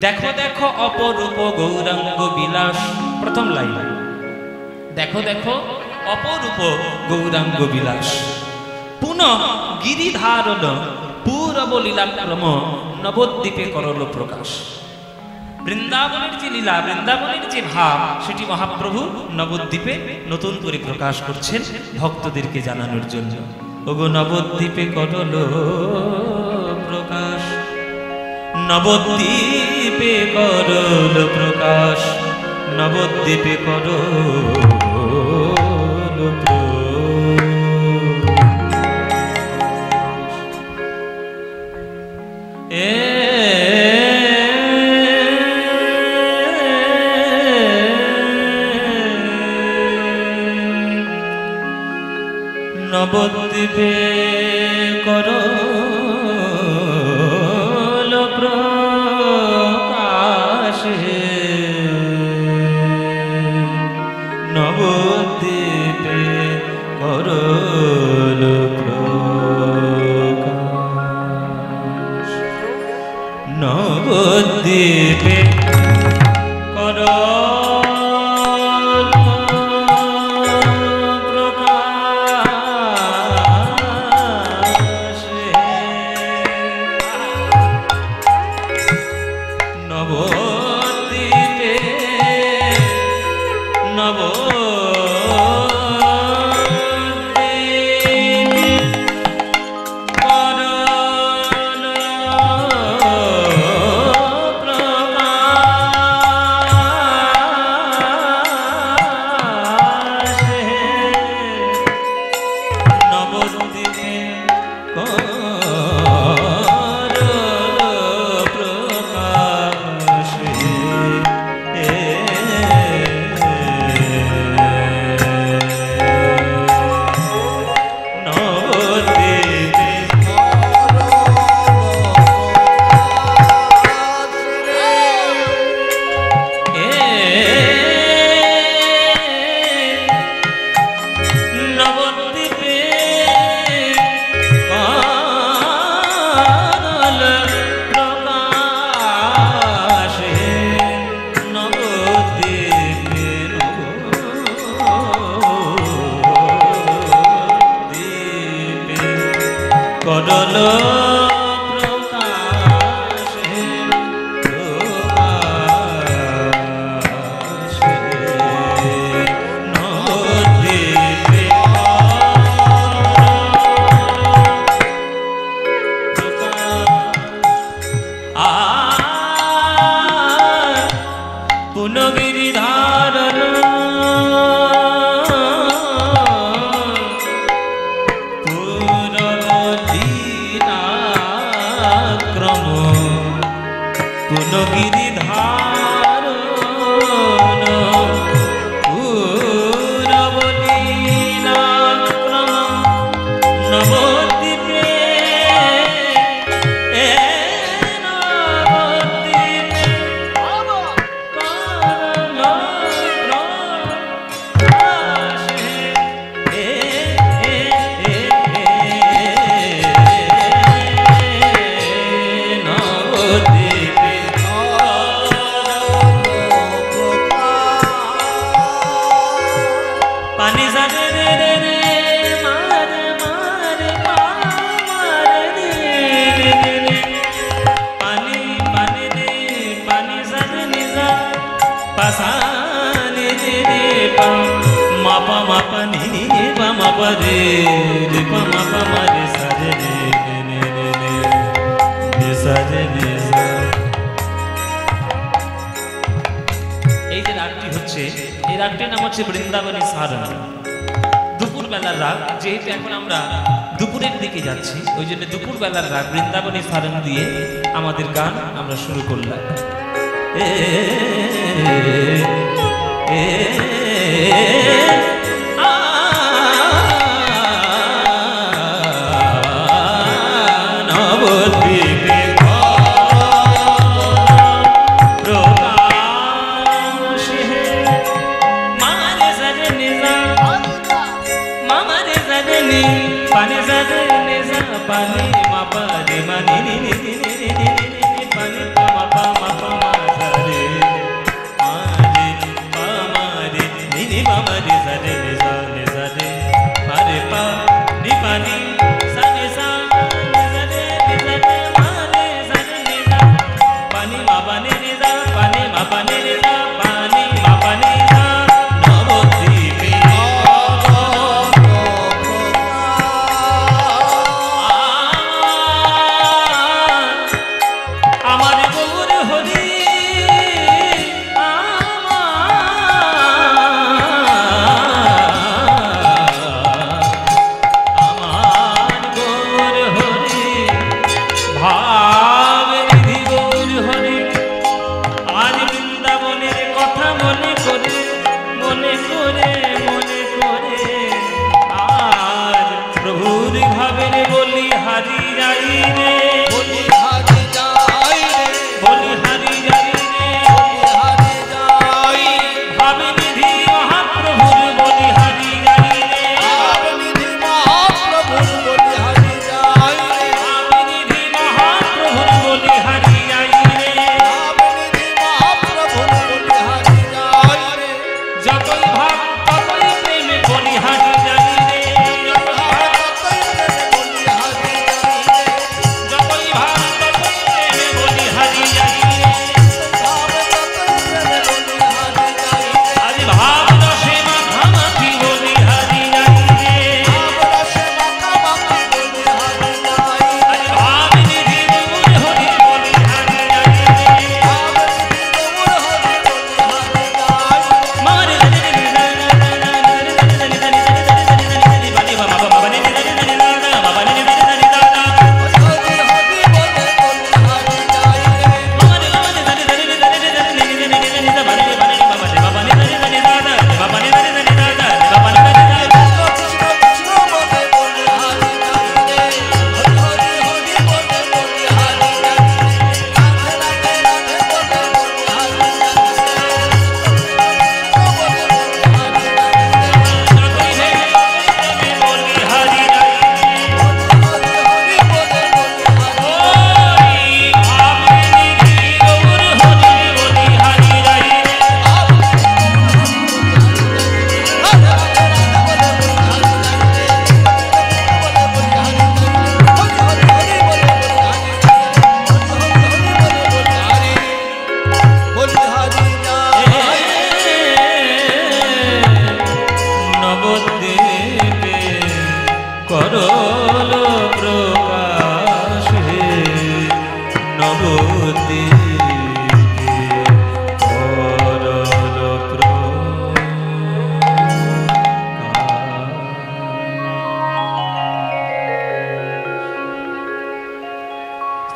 देखो देखो अपरूप गौरांग विलास प्रथम लाइन देखो देखो अपरूप गौरांग विलास पुनः गिरिधारण पूरब लीलाक्रम नवद्वीपे करल प्रकाश বৃন্দাবনের যে লীলা বৃন্দাবনের যে ভাব সেটি মহাপ্রভু নবদ্বীপে নতুন করে প্রকাশ করছেন ভক্তদেরকে জানানোর জন্য। ওগো নবদ্বীপে করল প্রকাশ, নবদ্বীপে করল প্রকাশ, নবদ্বীপে করল নবদ্বীপে করল প্রকাশ, নবদ্বীপে করল প্রকাশ, নবদ্বীপে করল এই যে রাগটি হচ্ছে, এই রাগটির নাম হচ্ছে বৃন্দাবনী সারণ। দুপুর বেলার রাগ, যেহেতু এখন আমরা দুপুরের দিকে যাচ্ছি ওই জন্য দুপুর বেলার রাগ বৃন্দাবনী সারণ দিয়ে আমাদের গান আমরা শুরু করলাম। নবদ্বীপে पानी ज़रे निज़ा पानी मा पानी मा नी नी नी नी नी नी नी पानी पा मा মাপানে রে দা পানে মাপানে রে দা পানে মাপানে দা নবদ্বীপে আমার গৌর হরি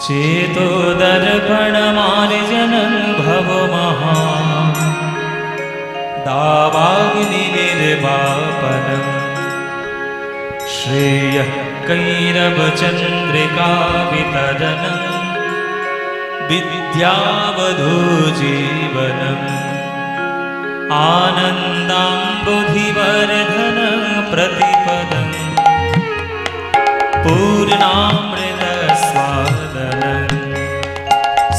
चेतो दर्पण मार्जनं भव महा दावाग्नि निर्वापनम् श्रेयः कैरव चन्द्रिका वितरणम् विद्यावधू जीवनम् आनन्दाम्बुधिवर्धनं प्रतिपदम् पूर्णामृतस्वादनं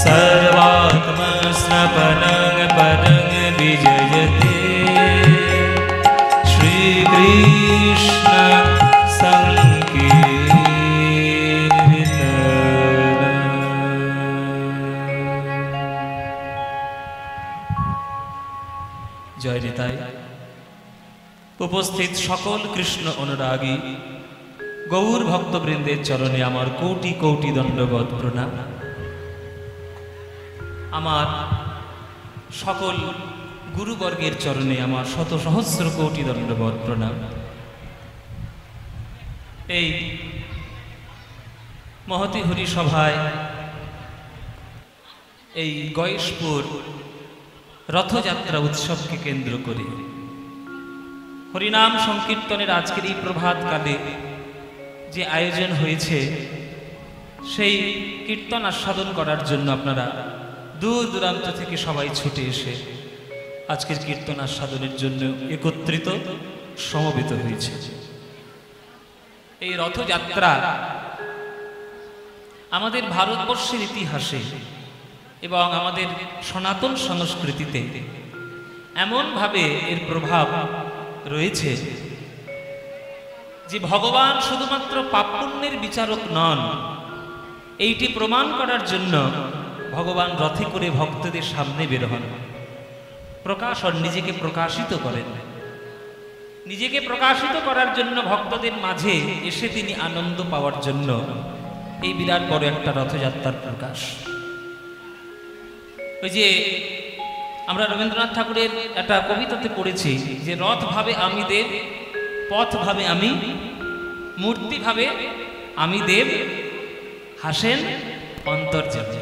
सर्वात्मस्नपनं परं विजयते श्रीकृष्ण जय निताई। उपस्थित सकल कृष्ण अनुरागी गौर भक्तबृंदेर चरणे आमार कोटि कोटि दंडवत प्रणाम। आमार सकल गुरुवर्गेर चरणे आमार शत सहस्र कोटि दंडवत प्रणाम। এই महती हरि सभाय এই गयेशपुर रथयात्रा उत्सव के केंद्र करे हरिनाम संकीर्तनेर आजकेर এই प्रभात काले যে আয়োজন হয়েছে সেই কীর্তন আস্বাদন করার জন্য আপনারা দূর দূরান্ত থেকে সবাই ছুটে এসে আজকের কীর্তন আস্বাদনের জন্য একত্রিত সমবেত হয়েছে। এই রথযাত্রা আমাদের ভারতবর্ষের ইতিহাসে এবং আমাদের সনাতন সংস্কৃতিতে এমনভাবে এর প্রভাব রয়েছে যে ভগবান শুধুমাত্র পাপ পুণ্যের বিচারক নন, এইটি প্রমাণ করার জন্য ভগবান রথে করে ভক্তদের সামনে বের হন, প্রকাশন, নিজেকে প্রকাশিত করেন। নিজেকে প্রকাশিত করার জন্য ভক্তদের মাঝে এসে তিনি আনন্দ পাওয়ার জন্য এই বিরাট বড় একটা রথযাত্রার প্রকাশ। ওই যে আমরা রবীন্দ্রনাথ ঠাকুরের একটা কবিতাতে পড়েছি যে রথ ভাবে আমি দেব, পথ ভাবে আমি, মূর্তি ভাবে আমি দেব, হাসেন অন্তর্যামী।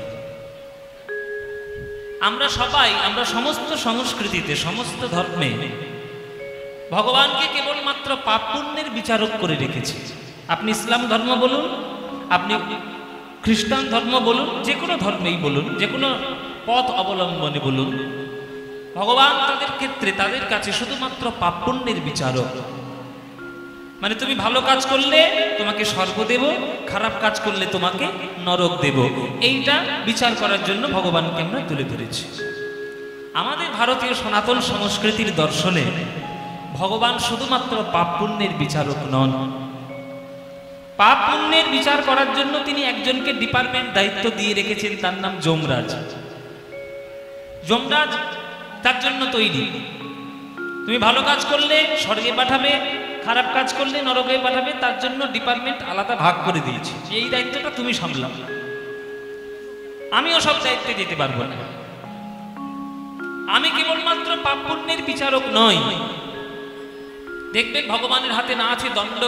আমরা সবাই, আমরা সমস্ত সংস্কৃতিতে, সমস্ত ধর্মে ভগবানকে কেবলমাত্র পাপ পুণ্যের বিচারক করে রেখেছি। আপনি ইসলাম ধর্ম বলুন, আপনি খ্রিস্টান ধর্ম বলুন, যে কোনো ধর্মেই বলুন, যে কোনো পথ অবলম্বনে বলুন, ভগবান তাদের ক্ষেত্রে, তাদের কাছে শুধুমাত্র পাপ পুণ্যের বিচারক। মানে তুমি ভালো কাজ করলে তোমাকে স্বর্গ দেব, খারাপ কাজ করলে তোমাকে নরক দেব, এইটা বিচার করার জন্য ভগবানকে আমরা তুলে ধরেছি। আমাদের ভারতীয় সনাতন সংস্কৃতির দর্শনে ভগবান শুধুমাত্র পাপ পুণ্যের বিচারক নন। পাপ পুণ্যের বিচার করার জন্য তিনি একজনকে ডিপার্টমেন্ট দায়িত্ব দিয়ে রেখেছেন, তার নাম যমরাজ। যমরাজ তার জন্য তৈরি। তুমি ভালো কাজ করলে স্বর্গে পাঠাবে, খারাপ কাজ করলে নরকে পাঠাবে, তার জন্য ডিপার্টমেন্ট আলাদা ভাগ করে দিয়েছে। এই দায়িত্বটা তুমি সামলাও, আমিও সব দায়িত্বে যেতে পারবো না। আমি কেবলমাত্র পাপ পুণ্যের বিচারক নই। দেখবেন ভগবানের হাতে না আছে দণ্ড,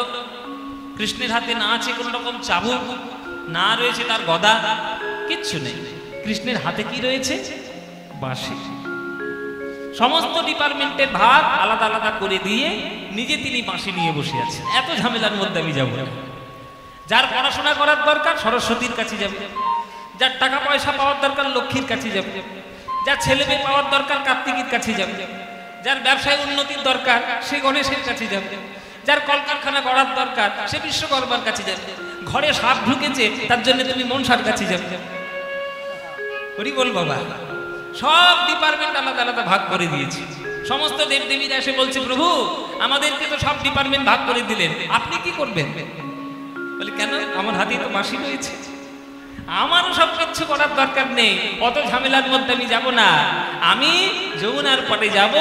কৃষ্ণের হাতে না আছে কোন রকম চাবুক, না রয়েছে তার গদা, কিচ্ছু নেই। কৃষ্ণের হাতে কি রয়েছে? বাঁশি। সমস্ত ডিপার্টমেন্টের ভাগ আলাদা আলাদা করে দিয়ে নিজে তিনি বাঁশি নিয়ে বসে আছেন। এত ঝামেলার মধ্যে আমি যাব না। যার পড়াশোনা করার দরকার সরস্বতীর কাছে যাবে, যার টাকা পয়সা পাওয়ার দরকার লক্ষ্মীর কাছে যাবে, যার ছেলে মেয়ে পাওয়ার দরকার কার্তিকের কাছে যাবে, যার ব্যবসায় উন্নতির দরকার সে গণেশের কাছে যাবে, যার কলকারখানা করার দরকার সে বিশ্বকর্মার কাছে যাবে, ঘরে সাপ ঢুকেছে তার জন্য তুমি মনসার কাছে যাবে। হরি বল বাবা। সব ডিপার্টমেন্ট আলাদা আলাদা ভাগ করে দিয়েছে। সমস্ত দেবদেবীরা এসে বলছে, প্রভু আমাদেরকে তো সব ডিপার্টমেন্ট ভাগ করে দিলেন, আপনি কি করবেন? বলে কেন? আমার হাতেই তো বাঁশি রয়েছে, আমারও সব কিছু করার দরকার নেই, অত ঝামেলার মধ্যে আমি যাব না। আমি যমুনার পটে যাব,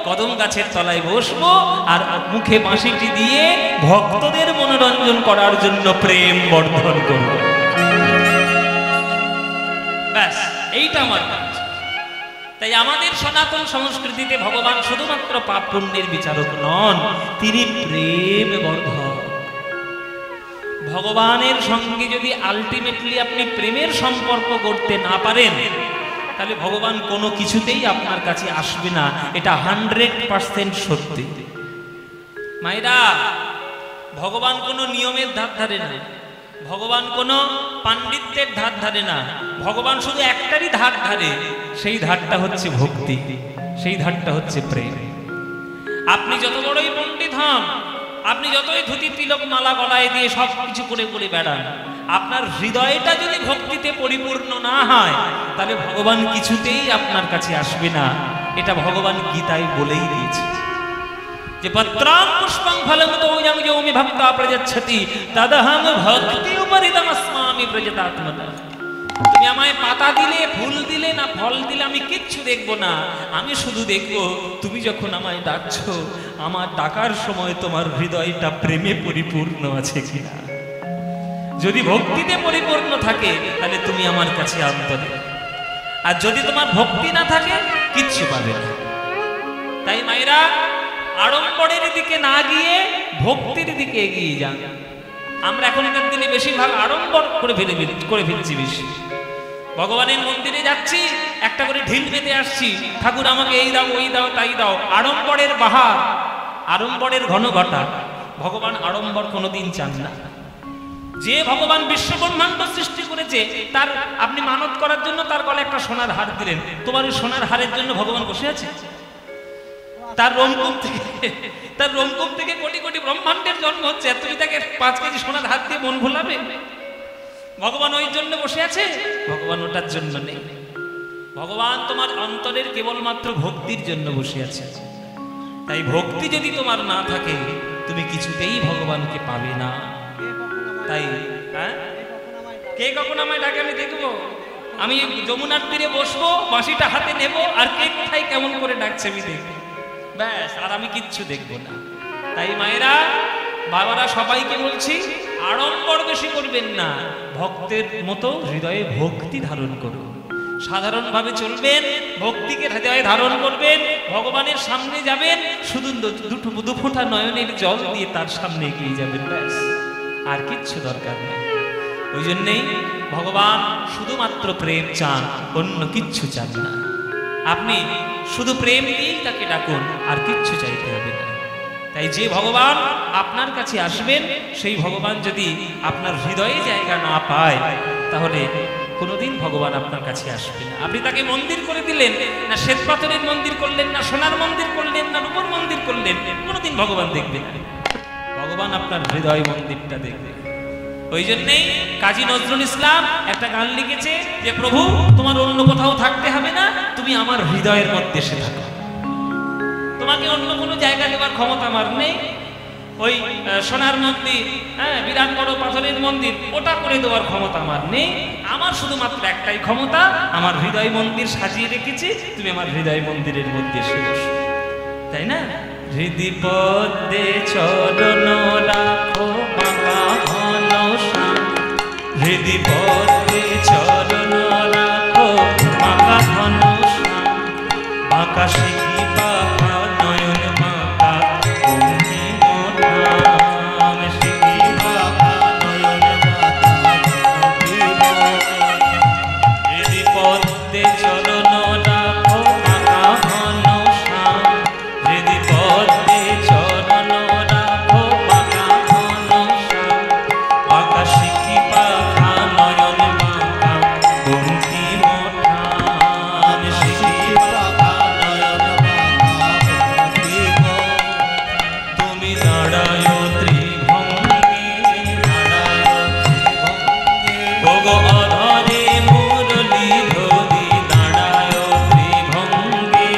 কদম গাছের তলায় বসবো, আর মুখে বাঁশিটি দিয়ে ভক্তদের মনোরঞ্জন করার জন্য প্রেম বর্ধন করব। ব্যাস, এইটা আমার কাজ। তাই আমাদের সনাতন সংস্কৃতিতে ভগবান শুধুমাত্র পাপ পুণ্যের বিচারক নন, তিনি প্রেম বর্ধক। ভগবানের সঙ্গে যদি আলটিমেটলি আপনি প্রেমের সম্পর্ক করতে না পারেন, তাহলে ভগবান কোনো কিছুতেই আপনার কাছে আসবে না। এটা 100% সত্যি। মায়েরা, ভগবান কোনো নিয়মের ধার ধারে না, ভগবান কোনো পাণ্ডিত্যের ধার ধারে না, ভগবান শুধু একটারই ধার ধারে, সেই ধারটা হচ্ছে ভক্তি, সেই ধারটা হচ্ছে প্রেম। আপনি যত বড়ই পণ্ডিত হন, আপনি যতই ধুতি তিলক মালা গলায় দিয়ে সব কিছু করে করে বেড়ান, আপনার হৃদয়টা যদি ভক্তিতে পরিপূর্ণ না হয়, তাহলে ভগবান কিছুতেই আপনার কাছে আসবে না। এটা ভগবান গীতায় বলেই দিয়েছে যে পত্রাং পুষ্পং ফলং তোয়ং যো মে ভক্তা প্রযচ্ছতি তদহং ভক্তি উপরিতমস্মামি প্রযতাত্মনা। তুমি আমায় পাতা দিলে, ফুল দিলে না ফল দিলে আমি কিচ্ছু দেখব না, আমি শুধু দেখব তুমি যখন আমায় ডাকছো, আমার ডাকার সময় তোমার হৃদয়টা প্রেমে পরিপূর্ণ আছে কিনা। যদি ভক্তিতে পরিপূর্ণ থাকে তাহলে তুমি আমার কাছে আন্তরিক, আর যদি তোমার ভক্তি না থাকে কিচ্ছু পাবে না। তাই মায়েরা, আড়ম্বরের দিকে না গিয়ে ভক্তির দিকে এগিয়ে যান। আমরা এখনকার দিনে বেশিরভাগ আড়ম্বর করে ফেলছি বেশি। ভগবানের মন্দিরে যাচ্ছি, একটা করে ঢিল পেতে আসছি, ঠাকুর আমাকে এই দাও, ওই দাও, তাই দাও। আড়ম্বরের বাহার, আড়ম্বরের ঘন ঘটা। ভগবান আড়ম্বর কোনোদিন চান না। যে ভগবান বিশ্ব ব্রহ্মাণ্ড সৃষ্টি করেছে, তার আপনি মানত করার জন্য তার গলে একটা সোনার হার দিলেন, তোমার ওই সোনার হারের জন্য ভগবান বসে আছে? তার রোমকূপ থেকে কোটি কোটি ব্রহ্মাণ্ডের জন্ম হচ্ছে, তুমি তাকে 5 কেজি সোনার হাত দিয়ে মন ভোলাবে? ভগবান ওই জন্য বসে আছে? ভগবান ওটার জন্য নেই। ভগবান তোমার অন্তরের কেবলমাত্র ভক্তির জন্য বসে আছে। তাই ভক্তি যদি তোমার না থাকে, তুমি কিছুতেই ভগবানকে পাবে না। তাই কে কখন আমায় ডাকে আমি দেখবো? আমি যমুনার তীরে বসবো, বাঁশিটা হাতে নেব, আর কে কোথায় কেমন করে ডাকছে আমি দেখবো, ব্যাস, আর আমি কিচ্ছু দেখবো না। তাই মায়েরা, বাবারা, সবাইকে বলছি, আড়ম্বর বেশি করবেন না, ভক্তের মতো হৃদয়ে ভক্তি ধারণ করুন, সাধারণভাবে চলবেন, ভক্তিকে হৃদয়ে ধারণ করবেন, ভগবানের সামনে যাবেন, শুধু দুফোঁটা নয়নের জল দিয়ে তার সামনে এগিয়ে যাবেন, ব্যাস, আর কিচ্ছু দরকার নেই। ওই জন্যেই ভগবান শুধুমাত্র প্রেম চান, অন্য কিচ্ছু চান না। আপনি শুধু প্রেম দিয়েই তাকে ডাকুন, আর কিচ্ছু চাইতে হবে না। তাই যে ভগবান আপনার কাছে আসবেন, সেই ভগবান যদি আপনার হৃদয়ে জায়গা না পায়, তাহলে কোনোদিন ভগবান আপনার কাছে আসবে না। আপনি তাকে মন্দির করে দিলেন, না শ্বেত পাথরের মন্দির করলেন, না সোনার মন্দির করলেন, না রূপোর মন্দির করলেন, কোনোদিন ভগবান দেখবে না। ভগবান আপনার হৃদয় মন্দিরটা দেখবে। ওই জন্যেই কাজী নজরুল ইসলাম একটা গান লিখেছে যে, প্রভু তোমার অন্য কোথাও থাকতে হবে না, তুমি আমার হৃদয়ের মধ্যে এসে থাকো। তোমাকে অন্য কোনো জায়গা দেওয়ার ক্ষমতা আমার নেই। ওই সোনার মন্দির, হ্যাঁ, বিরাট বড় পাথরের মন্দির, ওটা করে দেওয়ার ক্ষমতা আমার নেই। আমার শুধুমাত্র একটাই ক্ষমতা, আমার হৃদয় মন্দির সাজিয়ে রেখেছি, তুমি আমার হৃদয় মন্দিরের মধ্যে এসে বসো, তাই না? হৃদি পদ্মে চরণ রাখো বাবা ঘন শ্যাম, হৃদি পদ্মে চরণ রাখো বাবা ঘন শ্যাম, বাঁকা শিখি বাঁকা নয়ন বাঁকা অঙ্কি মোটাম, শিখি বাঁকা নয়ন বাঁকা অঙ্কি মোটাম, হৃদি পদ্মে চরণ রাখো বাবা ঘন শ্যাম, হৃদি পদ্মে চরণ রাখো বাঁকা ঘন শ্যাম, বাঁকা শিখি বাঁকা নয়ন বাঁকা অঙ্কি মোটাম, শিখি বাঁকা নয়ন বাঁকা অঙ্কি মোটাম, তুমি দাঁড়ায় ত্রিভঙ্গে, দাঁড়ায় ত্রিভঙ্গে, ওগো অধরে মুরলী ধরি, দাঁড়ায় ত্রিভঙ্গে,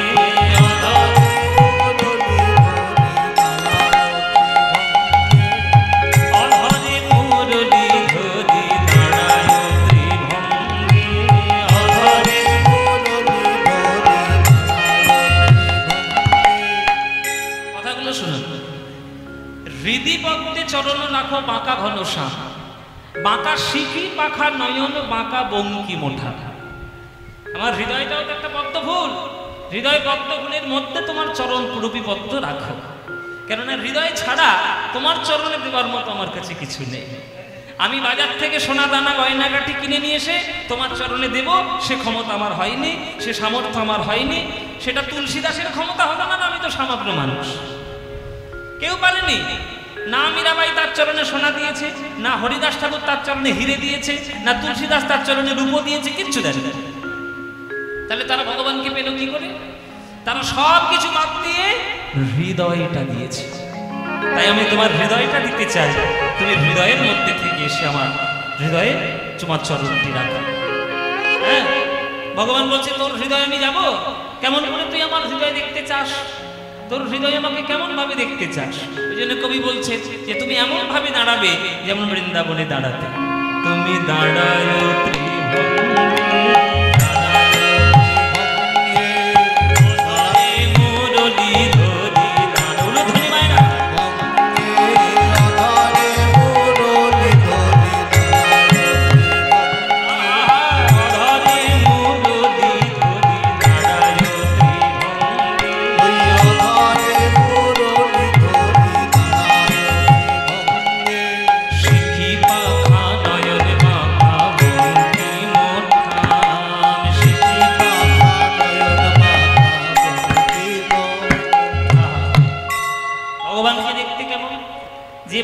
অধরে মুরলী ধরি, অধরে মুরলী ধরি, দাঁড়ায় ত্রিভঙ্গে, অধরে মুরলী ধরি, কথাগুলো শুনুন। হৃদি পদ্মে চরণ রাখো বাঁকা ঘন শ্যাম, বাঁকা শিখি পাখা নয়ন বাঁকা বঙ্কি মোঠা। আমার হৃদয়টাও তো একটা পদ্ম ফুল, হৃদয় পদ্ম ফুলের মধ্যে তোমার চরণ রূপী পদ্ম রাখো, কেননা হৃদয় ছাড়া তোমার চরণে দেওয়ার মতো আমার কাছে কিছু নেই। আমি বাজার থেকে সোনা দানা গয়নাগাটি কিনে নিয়ে এসে তোমার চরণে দেব, সে ক্ষমতা আমার হয়নি, সে সামর্থ্য আমার হয়নি। সেটা তুলসী দাসের ক্ষমতা হলো না, আমি তো সামান্য মানুষ, কেউ পারেনি। না মীরাবাই তার চরণে সোনা দিয়েছে, না হরিদাস ঠাকুর তার চরণে হিরে দিয়েছে, না তুলসীদাস তার চরণে রূপো দিয়েছে, কিচ্ছু দেন না। তাহলে তারা ভগবানকে পেল কি করে? তারা সব কিছু বাদ দিয়ে হৃদয়টা দিয়েছে। তাই আমি তোমার হৃদয়টা দিতে চাই, তুমি হৃদয়ের মধ্যে থেকে এসে আমার হৃদয়ে তোমার চরণটি রাখো। হ্যাঁ, ভগবান বলছে তোর হৃদয়ে আমি যাব, কেমন করে তুই আমার হৃদয় দেখতে চাস? তোর হৃদয় আমাকে কেমন ভাবে দেখতে চাস? ওই জন্য কবি বলছে যে তুমি এমন ভাবে দাঁড়াবে যেমন বৃন্দাবনে দাঁড়াতে। তুমি দাঁড়ায়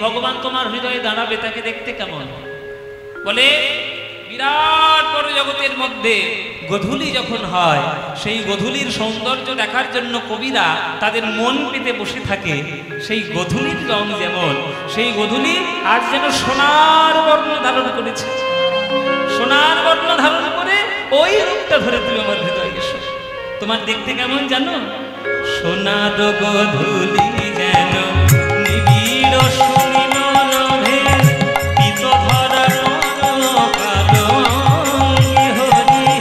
ভগবান তোমার হৃদয়ে দাঁড়াবে তাকে দেখতে কেমন? বলে বিরাট বড় জগতের মধ্যে গোধূলি যখন হয়, সেই গোধূলির সৌন্দর্য দেখার জন্য কবিরা তাদের মন পেতে বসে থাকে। সেই গোধূলির রং যেমন, সেই গোধূলি আজ যেন সোনার বর্ণ ধারণ করেছে। সোনার বর্ণ ধারণ করে ওই রূপটা ধরে তুমি আমার হৃদয়ে এসো। তোমার দেখতে কেমন জানো? সোনার গোধূলি যেন নিবিড় সুনীল নভে, পিত ধরা কালো হরি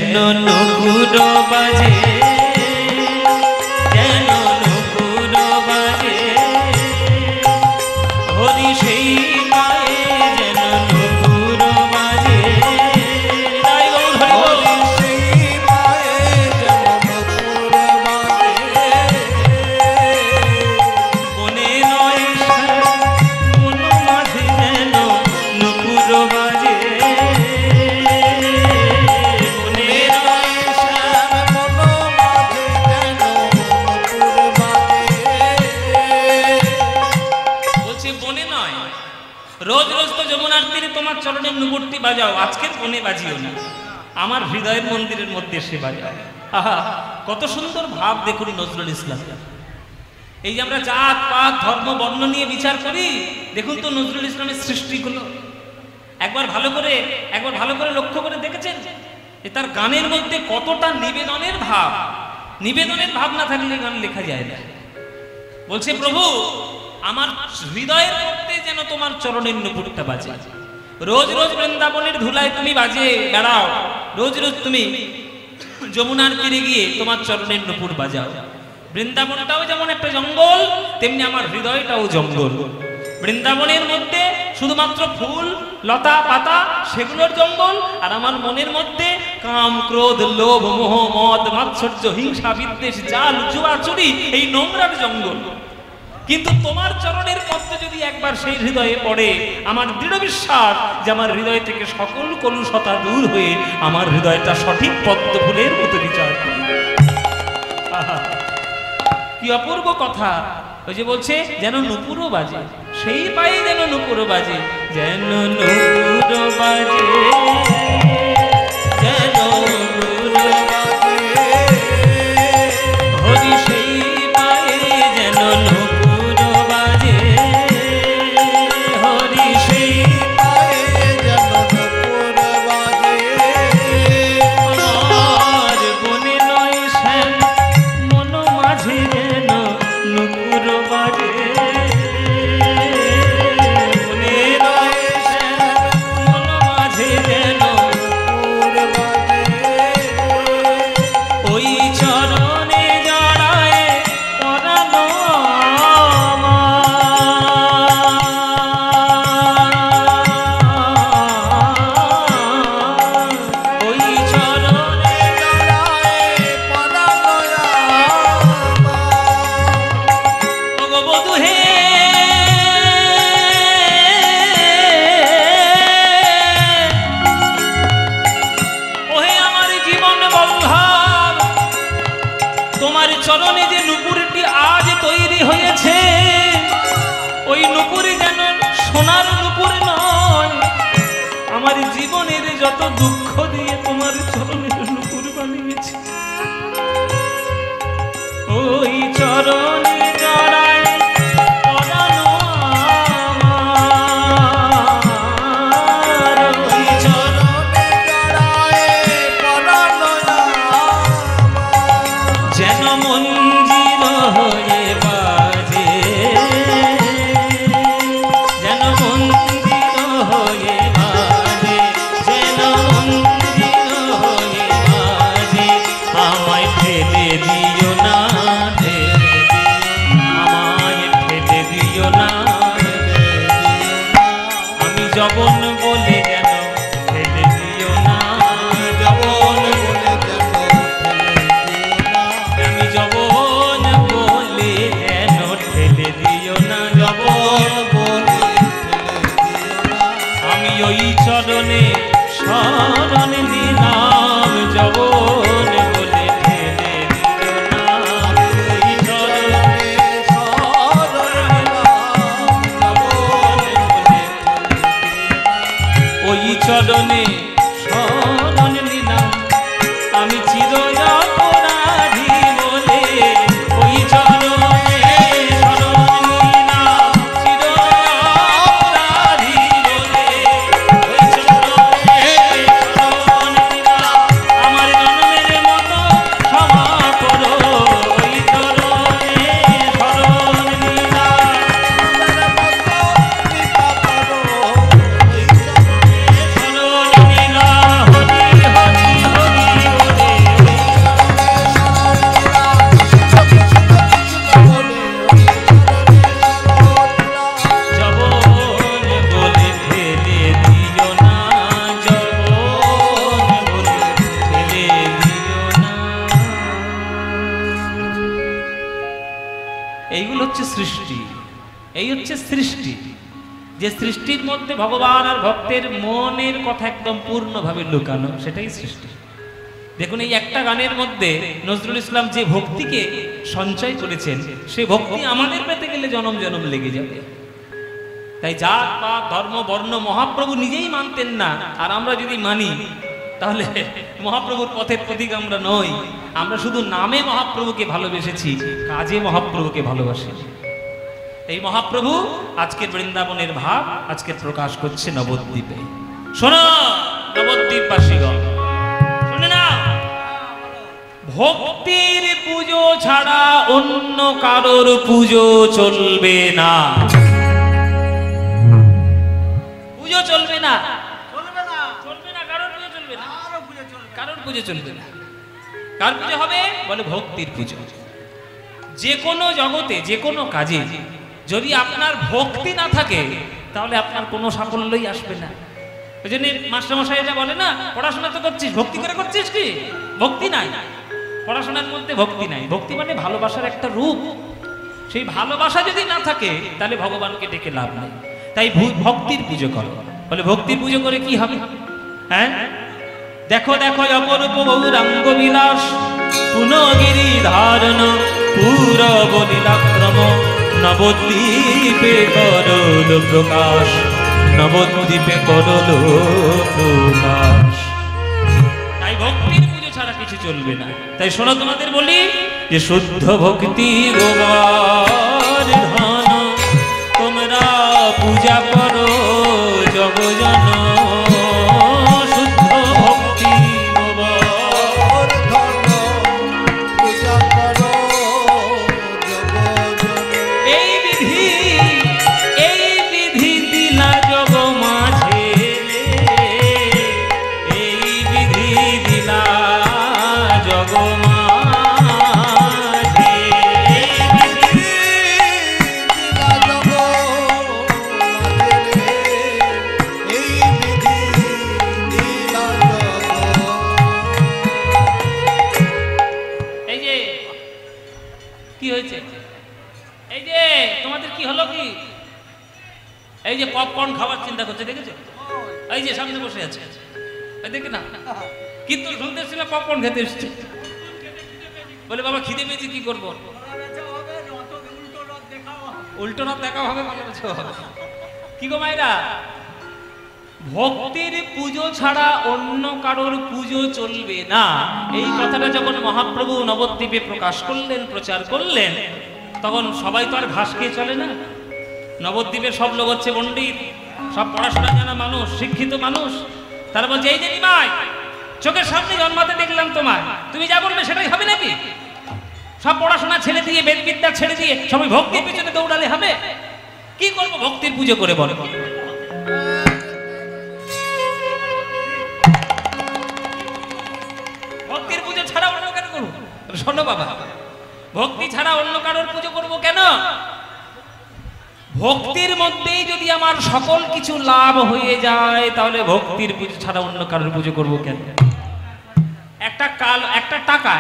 যেন নুপুর বাজে, যেন নুপুর বাজে, হরি সেই পায়ে যেন নুপুর বাজে। হরি সেই পায়ে যেন নুপুর বাজে, বনে নয় কোন মাঝে যেন নুপুর বাজে। রোজ রোজ তো যমুনার তীরে তোমার চরণের নুপুরটি বাজাও, আজকের বনে বাজিও না, আমার হৃদয়ের মন্দিরের মধ্যে সে বাজাও। আহা, কত সুন্দর ভাব দেখুন নজরুল ইসলাম। এই যে আমরা জাত পাত ধর্ম বর্ণ নিয়ে বিচার করি, দেখুন তো নজরুল ইসলামের সৃষ্টিগুলো একবার ভালো করে লক্ষ্য করে দেখেছেন যে তার গানের মধ্যে কতটা নিবেদনের ভাব। নিবেদনের ভাব না থাকলে গান লেখা যায় না। বলছে প্রভু আমার হৃদয়ের মধ্যে যেন তোমার চরণের নুপুরটা বাজে। রোজ রোজ বৃন্দাবনের ধুলায় তুমি বাজে বেড়াও, রোজ রোজ তুমি যমুনার তীরে গিয়ে তোমার চরণের নুপুর বাজাও। বৃন্দাবনটাও যেমন একটা জঙ্গল, তেমনি আমার হৃদয়টাও জঙ্গল। বৃন্দাবনের মধ্যে শুধুমাত্র ফুল লতা পাতা সেগুলোর জঙ্গল, আর আমার মনের মধ্যে কাম ক্রোধ লোভ মোহ মদ মাৎসর্য হিংসা বিদ্বেষ জাল জুয়া চুরি এই নোংরার জঙ্গল। কিন্তু তোমার চরণের পদ্ম যদি একবার সেই হৃদয়ে পড়ে, আমার দৃঢ় বিশ্বাস যে আমার হৃদয় থেকে সকল কলুষতা দূর হয়ে আমার হৃদয়টা সঠিক পদ্ম ফুলের মতো বিচার করবে। কি অপূর্ব কথা। ওই যে বলছে যেন নুপুরও বাজে, সেই পায়ে যেন নুপুরও বাজে, যেন নুপুর বাজে, যেন নুপুর বাজে, হরি সেই পায়ে যেন নুপুর বাজে, হরি সেই পায়ে যেন নুপুর বাজে। আমার বনে নয় শ্যাম মন মাঝে যেন নুপুর বাজে, বনে নয় শ্যাম মন মাঝে যেন নুপুর বাজে। ওই চরণে জড়ায় পরানো ওই চরণে জড়ায় পরানো বধু হে, ওহে আমার জীবন বল্লভ, তোমার চরণে যে নুপুরটি আজ তৈরি হয়েছে, ওই নুপুরি যেন সোনার নুপুর নয়, আমার জীবনের যত দুঃখ দিয়ে তোমার চরণের নুপুর বানিয়েছে। ওই চরণে জড়ায় পরানো আমার, ওই চরণে জড়ায় পরানো আমার, যেন মঞ্জির হয়ে বাজে, যেন মঞ্জির হয়ে বাজে, যেন মঞ্জির হয়ে এইগুলো হচ্ছে সৃষ্টি। এই হচ্ছে সৃষ্টি, যে সৃষ্টির মধ্যে ভগবান আর ভক্তের মনের কথা একদম পূর্ণভাবে লুকানো, সেটাই সৃষ্টি। দেখুন এই একটা গানের মধ্যে নজরুল ইসলাম যে ভক্তিকে সঞ্চয় করেছেন, সেই ভক্তি আমাদের পেতে গেলে জনম জনম লেগে যাবে। তাই জাত পাত ধর্ম বর্ণ মহাপ্রভু নিজেই মানতেন না, আর আমরা যদি মানি তাহলে মহাপ্রভুর পথের প্রতীক আমরা নই। আমরা শুধু নামে মহাপ্রভুকে ভালোবেসেছি, কাজে মহাপ্রভুকে ভালোবাসি। এই মহাপ্রভু আজকের বৃন্দাবনের ভাব আজকে প্রকাশ করছে নবদ্বীপে। শোনো নবদ্বীপবাসীগণ, শুনে না, ভক্তির পুজো ছাড়া অন্য কারোর পুজো চলবে না। পুজো চলবে না, চলবে না, চলবে না, কারোর পুজো চলবে না, কারোর পুজো চলবে না। কার পুজো হবে? বলে ভক্তির পুজো। যে কোনো জগতে যে কোনো কাজে যদি আপনার ভক্তি না থাকে তাহলে আপনার কোনো সাফল্যই আসবে না। ওই জন্য মাস্টারমশাই এটা বলে না, পড়াশোনা তো করছিস, ভক্তি করে করছিস কি? ভক্তি নাই, পড়াশোনার মধ্যে ভক্তি নাই। ভক্তি মানে ভালোবাসার একটা রূপ। সেই ভালোবাসা যদি না থাকে তাহলে ভগবানকে ডেকে লাভ নেই। তাই ভক্তির পুজো করো। বলে ভক্তির পুজো করে কি হবে? হ্যাঁ, দেখো দেখো অপরূপ গৌরাঙ্গ বিলাস, পুনগিরি ধারণ পূরব লীলাক্রম, নবদ্বীপে করল প্রকাশ, নবদ্বীপে করল প্রকাশ। তাই ভক্তির পুজো ছাড়া কিছু চলবে না। তাই শোনো, তোমাদের বলি যে শুদ্ধ ভক্তি গোবর ধন, তোমরা পূজা করো জগজন। শুদ্ধ ভক্তি গোবর ধন, পূজা করো জগজন। এই বিধি দিলা জগ মাঝে, এই বিধি দিলা জগ মাঝে, এই যে কি হয়েছে? এই যে তোমাদের কি হলো কি? এই যে পপকর্ন খাবার চিন্তা করছে, দেখেছো? এই যে সামনে বসে আছে, দেখে না, কিন্তু শুনতে এসেছিল পপকর্ন খেতে এসছে। বলে বাবা খিদে পেয়েছি, কি করবো? উল্টো রথ দেখা হবে, কি গো মায়েরা? ভক্তির পুজো ছাড়া অন্য কারোর পুজো চলবে না। এই কথাটা যখন মহাপ্রভু নবদ্বীপে প্রকাশ করলেন, প্রচার করলেন, তখন সবাই তো আর ঘাস খেয়ে চলে না। নবদ্বীপের সব লোক হচ্ছে পণ্ডিত, সব পড়াশোনা জানা মানুষ, শিক্ষিত মানুষ। তারা বলছে এই যে নিমাই, চোখের সামনে জন্মাতে দেখলাম তোমার, তুমি যা বলবে সেটাই হবে নাকি? সব পড়াশোনা ছেড়ে দিয়ে, বেদ বিদ্যা ছেড়ে দিয়ে সবাই ভক্তির পিছনে দৌড়ালে হবে? কি করবো ভক্তির পুজো করে? বলে ভক্তির পুজো ছাড়া অন্য কেন করবো? শোনো বাবা, ভক্তি ছাড়া অন্য কারোর পুজো করবো কেন? ভক্তির মধ্যেই যদি আমার সকল কিছু লাভ হয়ে যায়, তাহলে ভক্তির পুজো ছাড়া অন্য কারোর পুজো করবো কেন? একটা টাকা,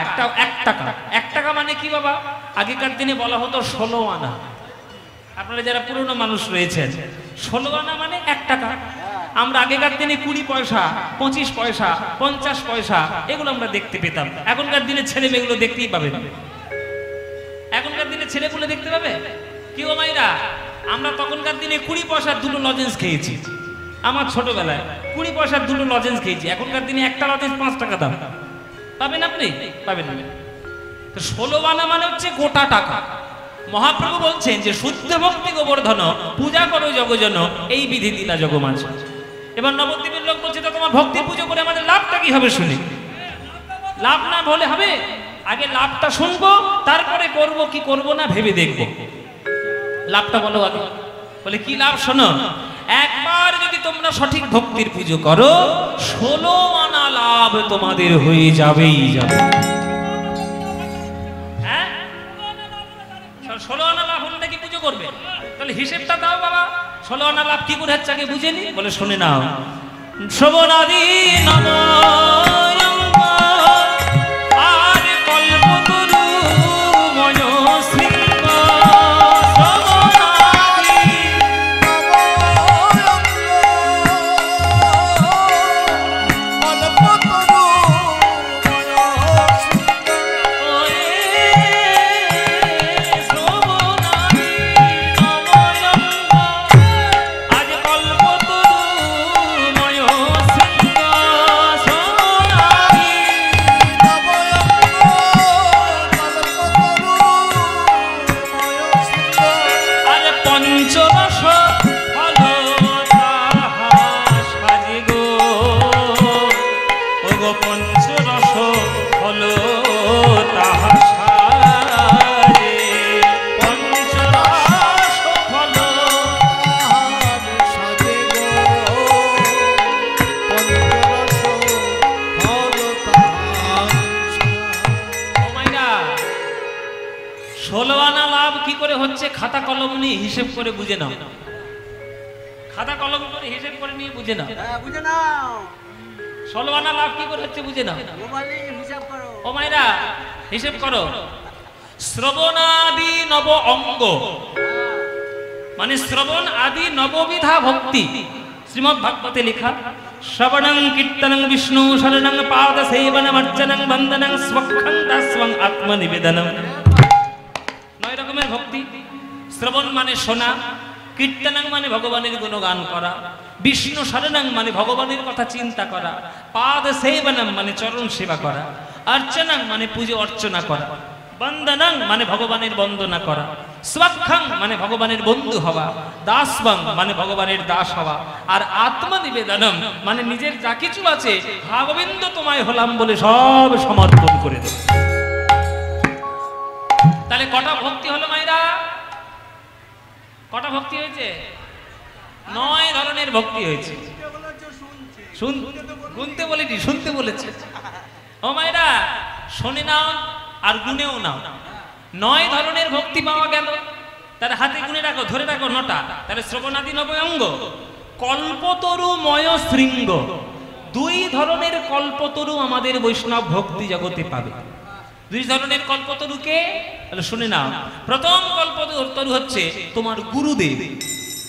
এক টাকা মানে কি বাবা? আগেকার দিনে বলা হতো 16 আনা। আপনারা যারা পুরনো মানুষ রয়েছেন, 16 আনা মানে 1 টাকা। আমরা আগেকার দিনে 20 পয়সা, 25 পয়সা, 50 পয়সা এগুলো আমরা দেখতে পেতাম। এখনকার দিনে ছেলে মেয়েগুলো দেখতেই পাবে না। এখনকার দিনে ছেলেগুলো দেখতে পাবে কি গো মাইরা? আমরা তখনকার দিনে 20 পয়সার 2টো লজেন্স খেয়েছি। আমার ছোটবেলায় 20 পয়সার 2টো লজেন্স খেয়েছি। এখনকার দিনে একটা লজেন্স 5 টাকা দাম। পাবেন আপনি? পাবেন না। তো 16 আনা মানে হচ্ছে গোটা টাকা। মহাপ্রভু বলছেন যে শুদ্ধ ভক্তি গোবর্ধন, পূজা করো জগজন, এই বিধি দিলা জগ মাঝে। এবার নবদ্বীপের লোক বলছে তো তোমার ভক্তির পুজো করে আমাদের লাভটা কি হবে? শুনি, লাভ না হলে হবে? আগে লাভটা শুনবো, তারপরে করব কি করব না ভেবে দেখবো। লাভটা বলো আগে। বলে কি লাভ? শোনো, একবার যদি তোমরা সঠিক ভক্তির পুজো করো, 16 আনা লাভ তোমাদের হয়ে যাবেই যাবে। হ্যাঁ, 16 আনা লাভ হলে নাকি পুজো করবে? তাহলে হিসেবটা দাও বাবা, 16 আনা লাভ কি করে হচ্ছে আগে বুঝে নি। বলে শুনে নাও, শ্রবণাদি নম আর কল্পতরু ময় শ্রীমা পঞ্চরস ফল তাহা সাজে গো, ও গো পঞ্চরস ফল তাহা সাজে, পঞ্চরস ফল সাজে গো, পঞ্চরস ফল তাহার ও মাইরা 16 আনা লাভ কি করে হচ্ছে? খাতা কলম নিয়ে হিসেব করে বুঝে নাও, খাতা কলম করে হিসেব করে নিয়ে বুঝে নাও। বুঝে নাও, 16 আনা লাভ কি করে হচ্ছে বুঝে নাও। মোবাইলে হিসাব করো। ও মাইরা হিসেব করো। শ্রবণাদি নব অঙ্গ মানে শ্রবণ আদি নববিধা ভক্তি। শ্রীমদ্ ভাগবতে লেখা শ্রবণং কীর্তনং বিষ্ণু শরণং পাদ সেবনম অর্চনং বন্দনং স্বক্ষং দাস্বং আত্মনিবেদনম। 9 রকমের ভক্তি। শ্রবণ মানে শোনা, কীর্তনং মানে ভগবানের গুণগান করা, বিষ্ণু শরণং মানে ভগবানের কথা চিন্তা করা, পাদ সেবনম মানে চরণ সেবা করা, অর্চনং মানে পুজো অর্চনা করা, বন্দনং মানে ভগবানের বন্দনা করা, স্বক্ষং মানে ভগবানের বন্ধু হওয়া, দাসবং মানে ভগবানের দাস হওয়া, আর আত্মনিবেদনম মানে নিজের যা কিছু আছে হা গোবিন্দ তোমায় হলাম বলে সব সমর্পণ করে দেব। তাহলে কটা ভক্তি হলো মাইরা? কটা ভক্তি হয়েছে? 9 ধরনের ভক্তি হয়েছে। গুনতে বলিনি, শুনতে বলেছে। ও মাইরা শুনে নাও আর গুনেও নাও। 9 ধরনের ভক্তি পাওয়া গেল। তার হাতে গুনে রাখো, ধরে রাখো 9টা। তাহলে শ্রবণাদি নব অঙ্গ। কল্পতরুময় শৃঙ্গ, 2 ধরনের কল্পতরু আমাদের বৈষ্ণব ভক্তি জগতে পাবে। 2 ধরনের কল্পতরুকে তাহলে শুনে নাও। প্রথম কল্পতরু হচ্ছে তোমার গুরুদেব।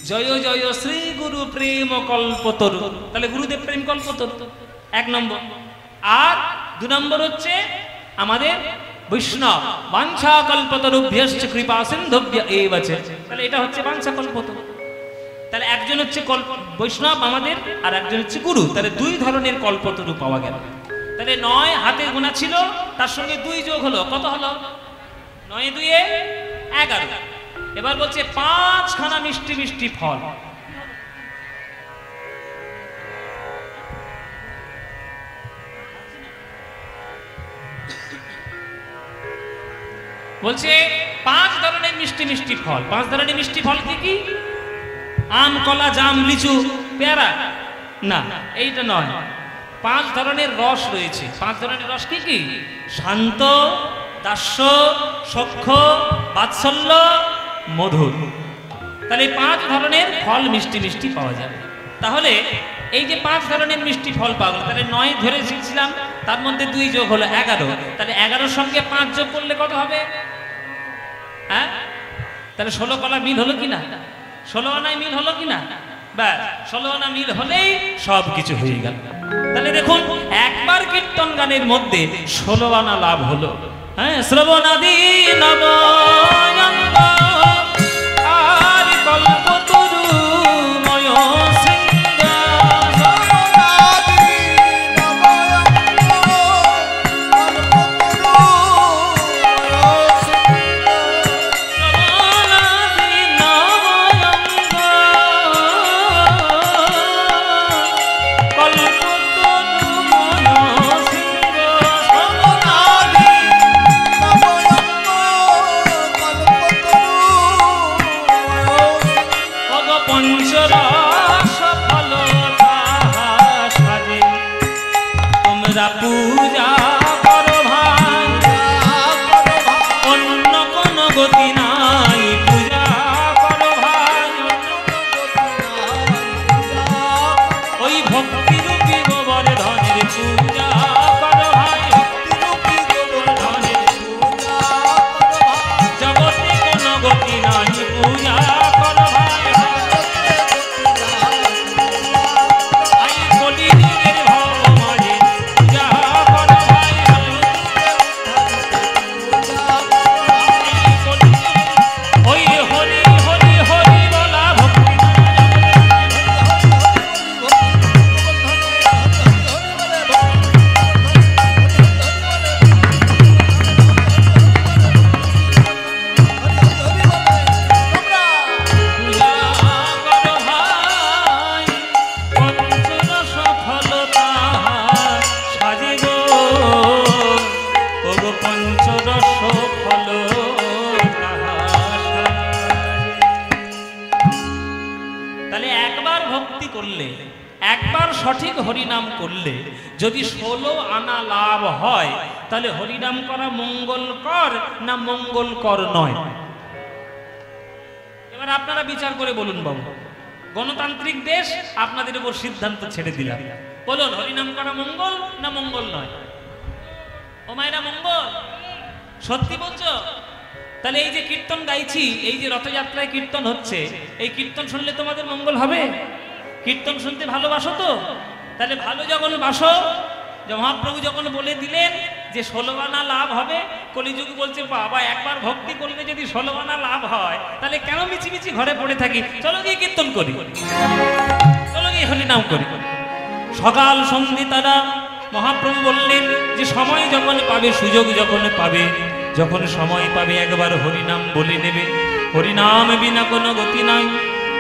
জয় জয় শ্রী গুরু প্রেম কল্পতরু, তাহলে গুরুদেব প্রেম কল্পতরু 1 নম্বর। আর 2 নম্বর হচ্ছে আমাদের বৈষ্ণব বাঞ্ছা কল্পতরুভ্যশ্চ কৃপা সিন্ধুভ্য এব চ, তাহলে এটা হচ্ছে বাঞ্ছা কল্পতরু। তাহলে একজন হচ্ছে বৈষ্ণব আমাদের, আর একজন হচ্ছে গুরু। তাহলে 2 ধরনের কল্পতরু পাওয়া গেল। তাহলে 9 হাতে গোনা ছিল, তার সঙ্গে 2 যোগ হলো, কত হলো? 9 2 11। এবার বলছে 5খানা মিষ্টি মিষ্টি ফল। বলছে 5 ধরনের মিষ্টি মিষ্টি ফল। 5 ধরনের মিষ্টি ফল কি কি? আম, কলা, জাম, লিচু, পেয়ারা না, এইটা নয়। 5 ধরনের রস রয়েছে। 5 ধরনের রস কি কি? শান্ত, দাস্য, সখ্য, বাৎসল্য, মধুর। তাহলে 5 ধরনের ফল মিষ্টি মিষ্টি পাওয়া যাবে। তাহলে এই যে 5 ধরনের মিষ্টি ফল পাওয়া গেল, তাহলে 9 ধরে শিখছিলাম, তার মধ্যে 2 যোগ হলো 11। তাহলে 11-র সঙ্গে 5 যোগ করলে কত হবে? হ্যাঁ, তাহলে 16 কলা মিল হলো কিনা? 16 আনায় মিল হলো কিনা? ব্যাস, 16 আনা মিল হলেই সব কিছু হয়ে গেল। তাহলে দেখুন, একবার কীর্তন গানের মধ্যে 16 আনা লাভ হলো। হ্যাঁ, শ্রবণাদি নব অঙ্গ আর কল্পতরুময় শৃঙ্গ। শ্রবণাদি নব অঙ্গ কল্পতরুময় শৃঙ্গ। শ্রবণাদি নব অঙ্গ কল্পতরুময় শৃঙ্গ। শ্রবণাদি নব অঙ্গ কল্পতরুময় শৃঙ্গ। ভগ পঞ্চরস ফল তাহা সাজে, তোমরা পূজা করো ভাই, অন্য কোন গতি নাই। পূজা করো ভাই, ওই ভক্তিরূপী গোবর্ধনের পূজা করো ভাই। ভক্তিরূপী গোবর্ধনের জগতে কোন গতি নাই। পূজা করো ভাই। আই কলিযুগের ভবমাঝে পূজা করো ভাই। ওই হরি হরি হরি বলা ভক্তি করলে, একবার সঠিক হরিনাম করলে যদি 16 আনা লাভ হয়, তাহলে হরিনাম করা মঙ্গলকর না মঙ্গলকর নয়? এবার আপনারা বিচার করে বলুন বাবু, গণতান্ত্রিক দেশ, আপনাদের উপর সিদ্ধান্ত ছেড়ে দিলাম, বলুন হরিনাম করা মঙ্গল না মঙ্গল নয়? ও মায়েরা মঙ্গল, সত্যি বলছো? তাহলে এই যে কীর্তন গাইছি, এই যে রথযাত্রায় কীর্তন হচ্ছে, এই কীর্তন শুনলে তোমাদের মঙ্গল হবে? কীর্তন শুনতে ভালোবাসো তো? তাহলে ভালো যখন বাসো, যে মহাপ্রভু যখন বলে দিলেন যে 16 আনা লাভ হবে, কলিযুগ বলছে বাবা একবার ভক্তি করলে যদি 16 আনা লাভ হয়, তাহলে কেন মিছিমিছি ঘরে পড়ে থাকি? চলো গিয়ে কীর্তন করি, চলো গিয়ে হরিনাম করি। সকাল সন্ধে তারা মহাপ্রভু বললেন যে সময় যখন পাবে, সুযোগ যখন পাবে, যখন সময় পাবে একবার হরিনাম বলে নেবে। হরিনাম বিনা কোনো গতি নাই,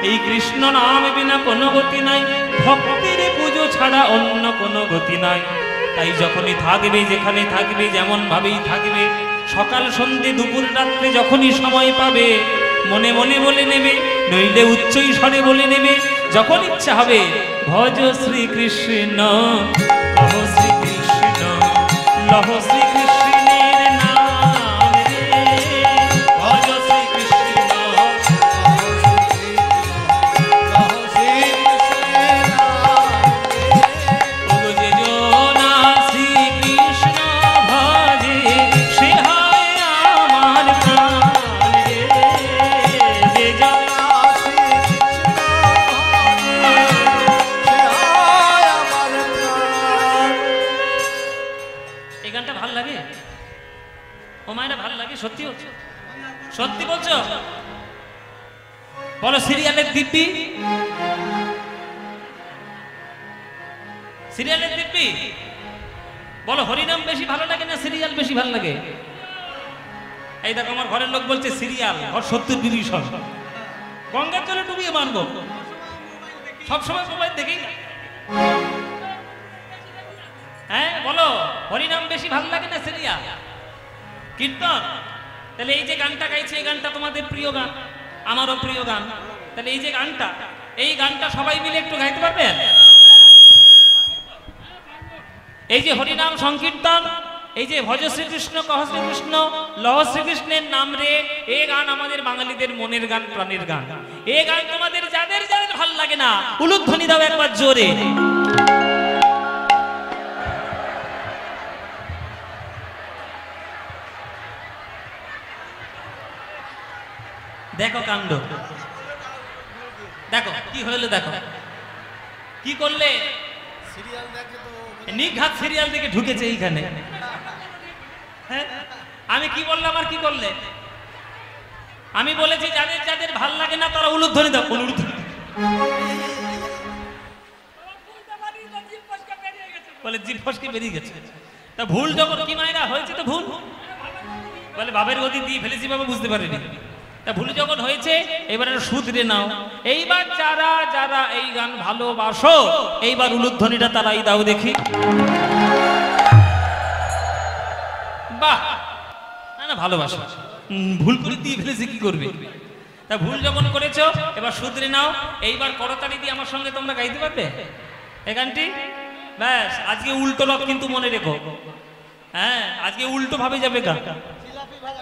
এই কৃষ্ণ নাম বিনা কোনো গতি নাই, ভক্তির পুজো ছাড়া অন্য কোনো গতি নাই। তাই যখনই থাকবে, যেখানে থাকবে, যেমন ভাবেই থাকবে, সকাল সন্ধে দুপুর রাত্রে যখনই সময় পাবে, মনে মনে বলে নেবে, নইলে উচ্চই স্বরে বলে নেবে। যখন ইচ্ছা হবে, ভজ শ্রীকৃষ্ণ, কহ শ্রীকৃষ্ণ, লহ শ্রীকৃষ্ণের নাম রে, ভজ শ্রীকৃষ্ণ, ওগো যে জনা শ্রীকৃষ্ণ ভজে, সে হয় আমার প্রাণ রে, যে জনা এই গানটা ভাল লাগে? ও মায়েরা ভাল লাগে? সত্যি বলছো? সত্যি বলছো? বলো সিরিয়ালের দিব্যি, সিরিয়ালের দিব্যি বলো, হরিনাম বেশি ভালো লাগে না সিরিয়াল বেশি ভালো লাগে? এই দেখো আমার ঘরের লোক বলছে সিরিয়াল, ঘর 70 ডিভিশন, গঙ্গার জলে ডুবিয়ে মানবো, সবসময় মোবাইল দেখেই না। হ্যাঁ বলো, হরিনাম বেশি ভালো লাগে না সিরিয়াল, কীর্তন? তাহলে এই যে গানটা গাইছে, এই গানটা তোমাদের প্রিয় গান, আমারও প্রিয় গান। তাহলে এই যে গানটা, এই গানটা সবাই মিলে একটু গাইতে পারবেন? এই যে হরিনাম সংকীর্তন, এই যে ভজ শ্রীকৃষ্ণ, কহ শ্রীকৃষ্ণ, লহ শ্রীকৃষ্ণের নাম রে, এই গান আমাদের বাঙালিদের মনের গান, প্রাণের গান। এই গান তোমাদের যাদের যাদের ভাল লাগে না, উলুধ্বনি দাও একবার জোরে। দেখো কাণ্ড, দেখো কি হইলো, দেখো কি করলে। সিরিয়াল দেখে তো নিঘাত সিরিয়াল থেকে ঢুকেছে এইখানে। হ্যাঁ আমি কি বললাম আর কি করলে? আমি বলেছি যাদের যাদের ভাল লাগে না তারা উলুধ্বনি দাও, উলুধ্বনি বলে জিভ ফসকে বেরিয়ে গেছে। তা ভুল যখন কি মায়েরা হয়েছে, তো ভুল বলে বাবের গতি দিয়ে ফেলেছি, বাবা বুঝতে পারিনি। তা ভুল যখন হয়েছে এবারে শুধরে নাও। এইবার যারা যারা এই গান ভালোবাসো, এইবার উলুধ্বনিটা তারাই দাও দেখি। বাহ, না না ভালোবাসো, ভুল করে দিয়ে ফেলেছে কি করবে? তা ভুল যখন করেছো এবার শুধরে নাও। এইবার করতালি দিয়ে আমার সঙ্গে তোমরা গাইতে পারবে এই গানটি? ব্যাস, আজকে উল্টো রথ কিন্তু মনে রেখো। হ্যাঁ আজকে উল্টো ভাবে যাবে গান।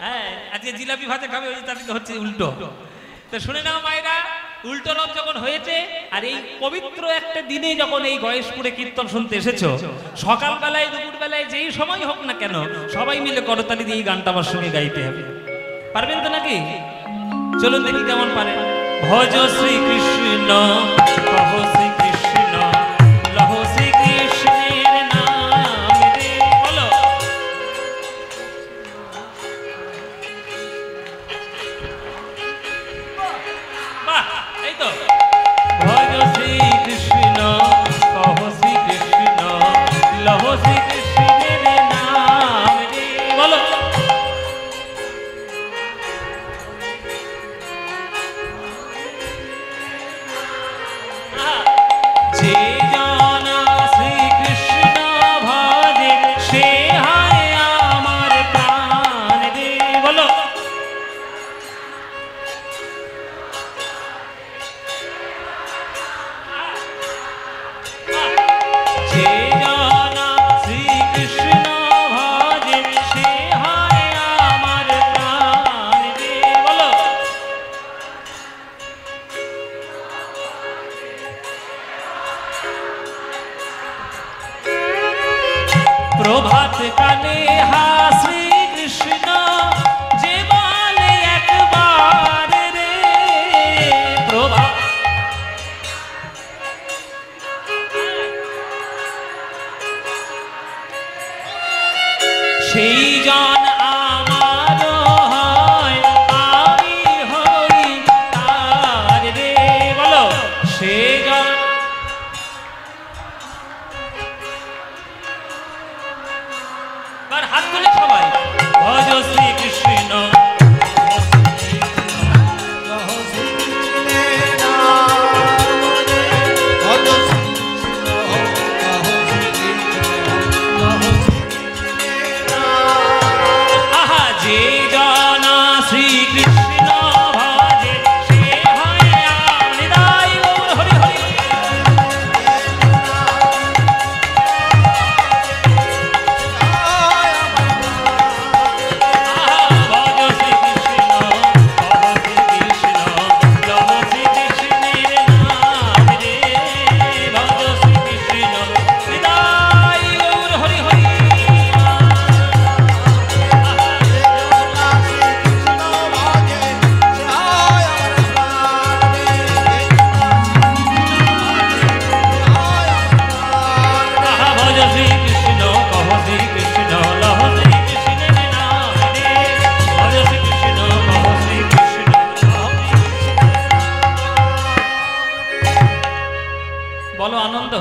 হ্যাঁ আজকে জিলাপি ভাজা খাবে, ওই তার হচ্ছে উল্টো। তো শুনে নাও মায়েরা, উল্টো রথ যখন হয়েছে, আর এই পবিত্র একটা দিনে যখন এই গয়েশপুরে কীর্তন শুনতে এসেছো, সকালবেলায় দুপুরবেলায় যেই সময় হোক না কেন, সবাই মিলে করতালি দিয়ে এই গানটা আমার সঙ্গে গাইতে হবে। পারবেন তো নাকি? চলুন দেখি কেমন পারে। ভজ শ্রীকৃষ্ণ, কহ শ্রীকৃষ্ণ, লহ শ্রীকৃষ্ণের নাম রে, বলো। বাহ, এই তো ভজ শ্রীকৃষ্ণ, কহ শ্রীকৃষ্ণ, লহ শ্রীকৃষ্ণের নাম রে, বলো।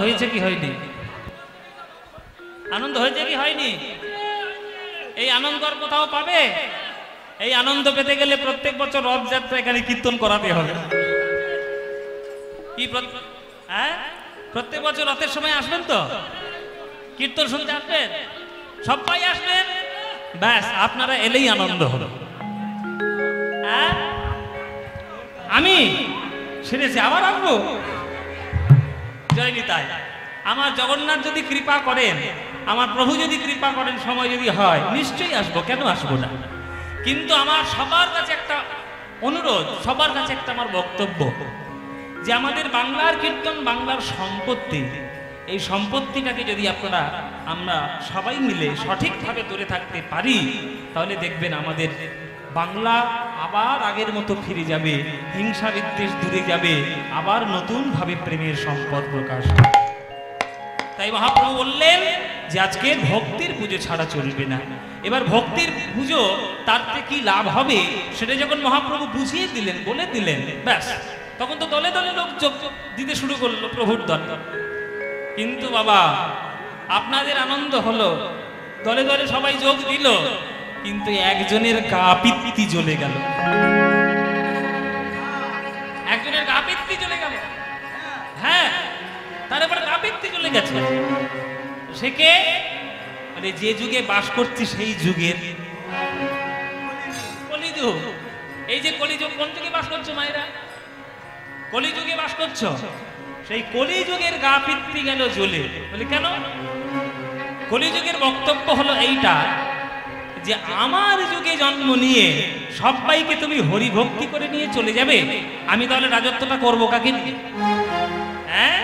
হয়েছে কি হয়নি? আনন্দ হয়েছে কি হয়নি? এই আনন্দ আর কোথাও পাবে? এই আনন্দ পেতে গেলে প্রত্যেক বছর রথযাত্রা এখানে কীর্তন করাতে হবে। কি হ্যাঁ, প্রত্যেক বছর রথের সময় আসবেন তো? কীর্তন শুনতে আসবেন? সবাই আসবেন, ব্যাস আপনারা এলেই আনন্দ হলো। হ্যাঁ, আমি সেরেছি, আবার আসবো। জয় নিতাই। আমার জগন্নাথ যদি কৃপা করেন, আমার প্রভু যদি কৃপা করেন, সময় যদি হয়, নিশ্চয়ই আসবো, কেন আসবো না? কিন্তু আমার সবার কাছে একটা অনুরোধ, সবার কাছে একটা আমার বক্তব্য, যে আমাদের বাংলার কীর্তন বাংলার সম্পত্তি, এই সম্পত্তিটাকে যদি আমরা সবাই মিলে সঠিকভাবে ধরে থাকতে পারি, তাহলে দেখবেন আমাদের বাংলা আবার আগের মতো ফিরে যাবে, হিংসা বিদ্বেষ দূরে যাবে, আবার নতুনভাবে প্রেমের সম্পদ প্রকাশ। তাই মহাপ্রভু বললেন যে আজকে ভক্তির পুজো ছাড়া চলবে না। এবার ভক্তির পুজো তারতে কি লাভ হবে সেটা যখন মহাপ্রভু বুঝিয়ে দিলেন, বলে দিলেন, ব্যাস তখন তো দলে দলে লোক যোগ দিতে শুরু করলো প্রভুর দল। কিন্তু বাবা, আপনাদের আনন্দ হলো, দলে দলে সবাই যোগ দিল, কিন্তু একজনের গা পিত্তি জ্বলে গেল। একজনের গা পিত্তি জ্বলে গেল। হ্যাঁ, তারপরে গা পিত্তি জ্বলে গেছে। সে কে? মানে যে যুগে বাস করছি সেই যুগের কলিযুগ। এই যে কলিযুগ, কোন যুগে বাস করছো মায়েরা? কলিযুগে বাস করছো। সেই কলিযুগের গা পিত্তি গেল জ্বলে। বলে কেন? কলিযুগের বক্তব্য হলো এইটা, যে আমার যুগে জন্ম নিয়ে সবাইকে তুমি হরি ভক্তি করে নিয়ে চলে যাবে, আমি তাহলে রাজত্বটা করবো কাকে নিয়ে? হ্যাঁ,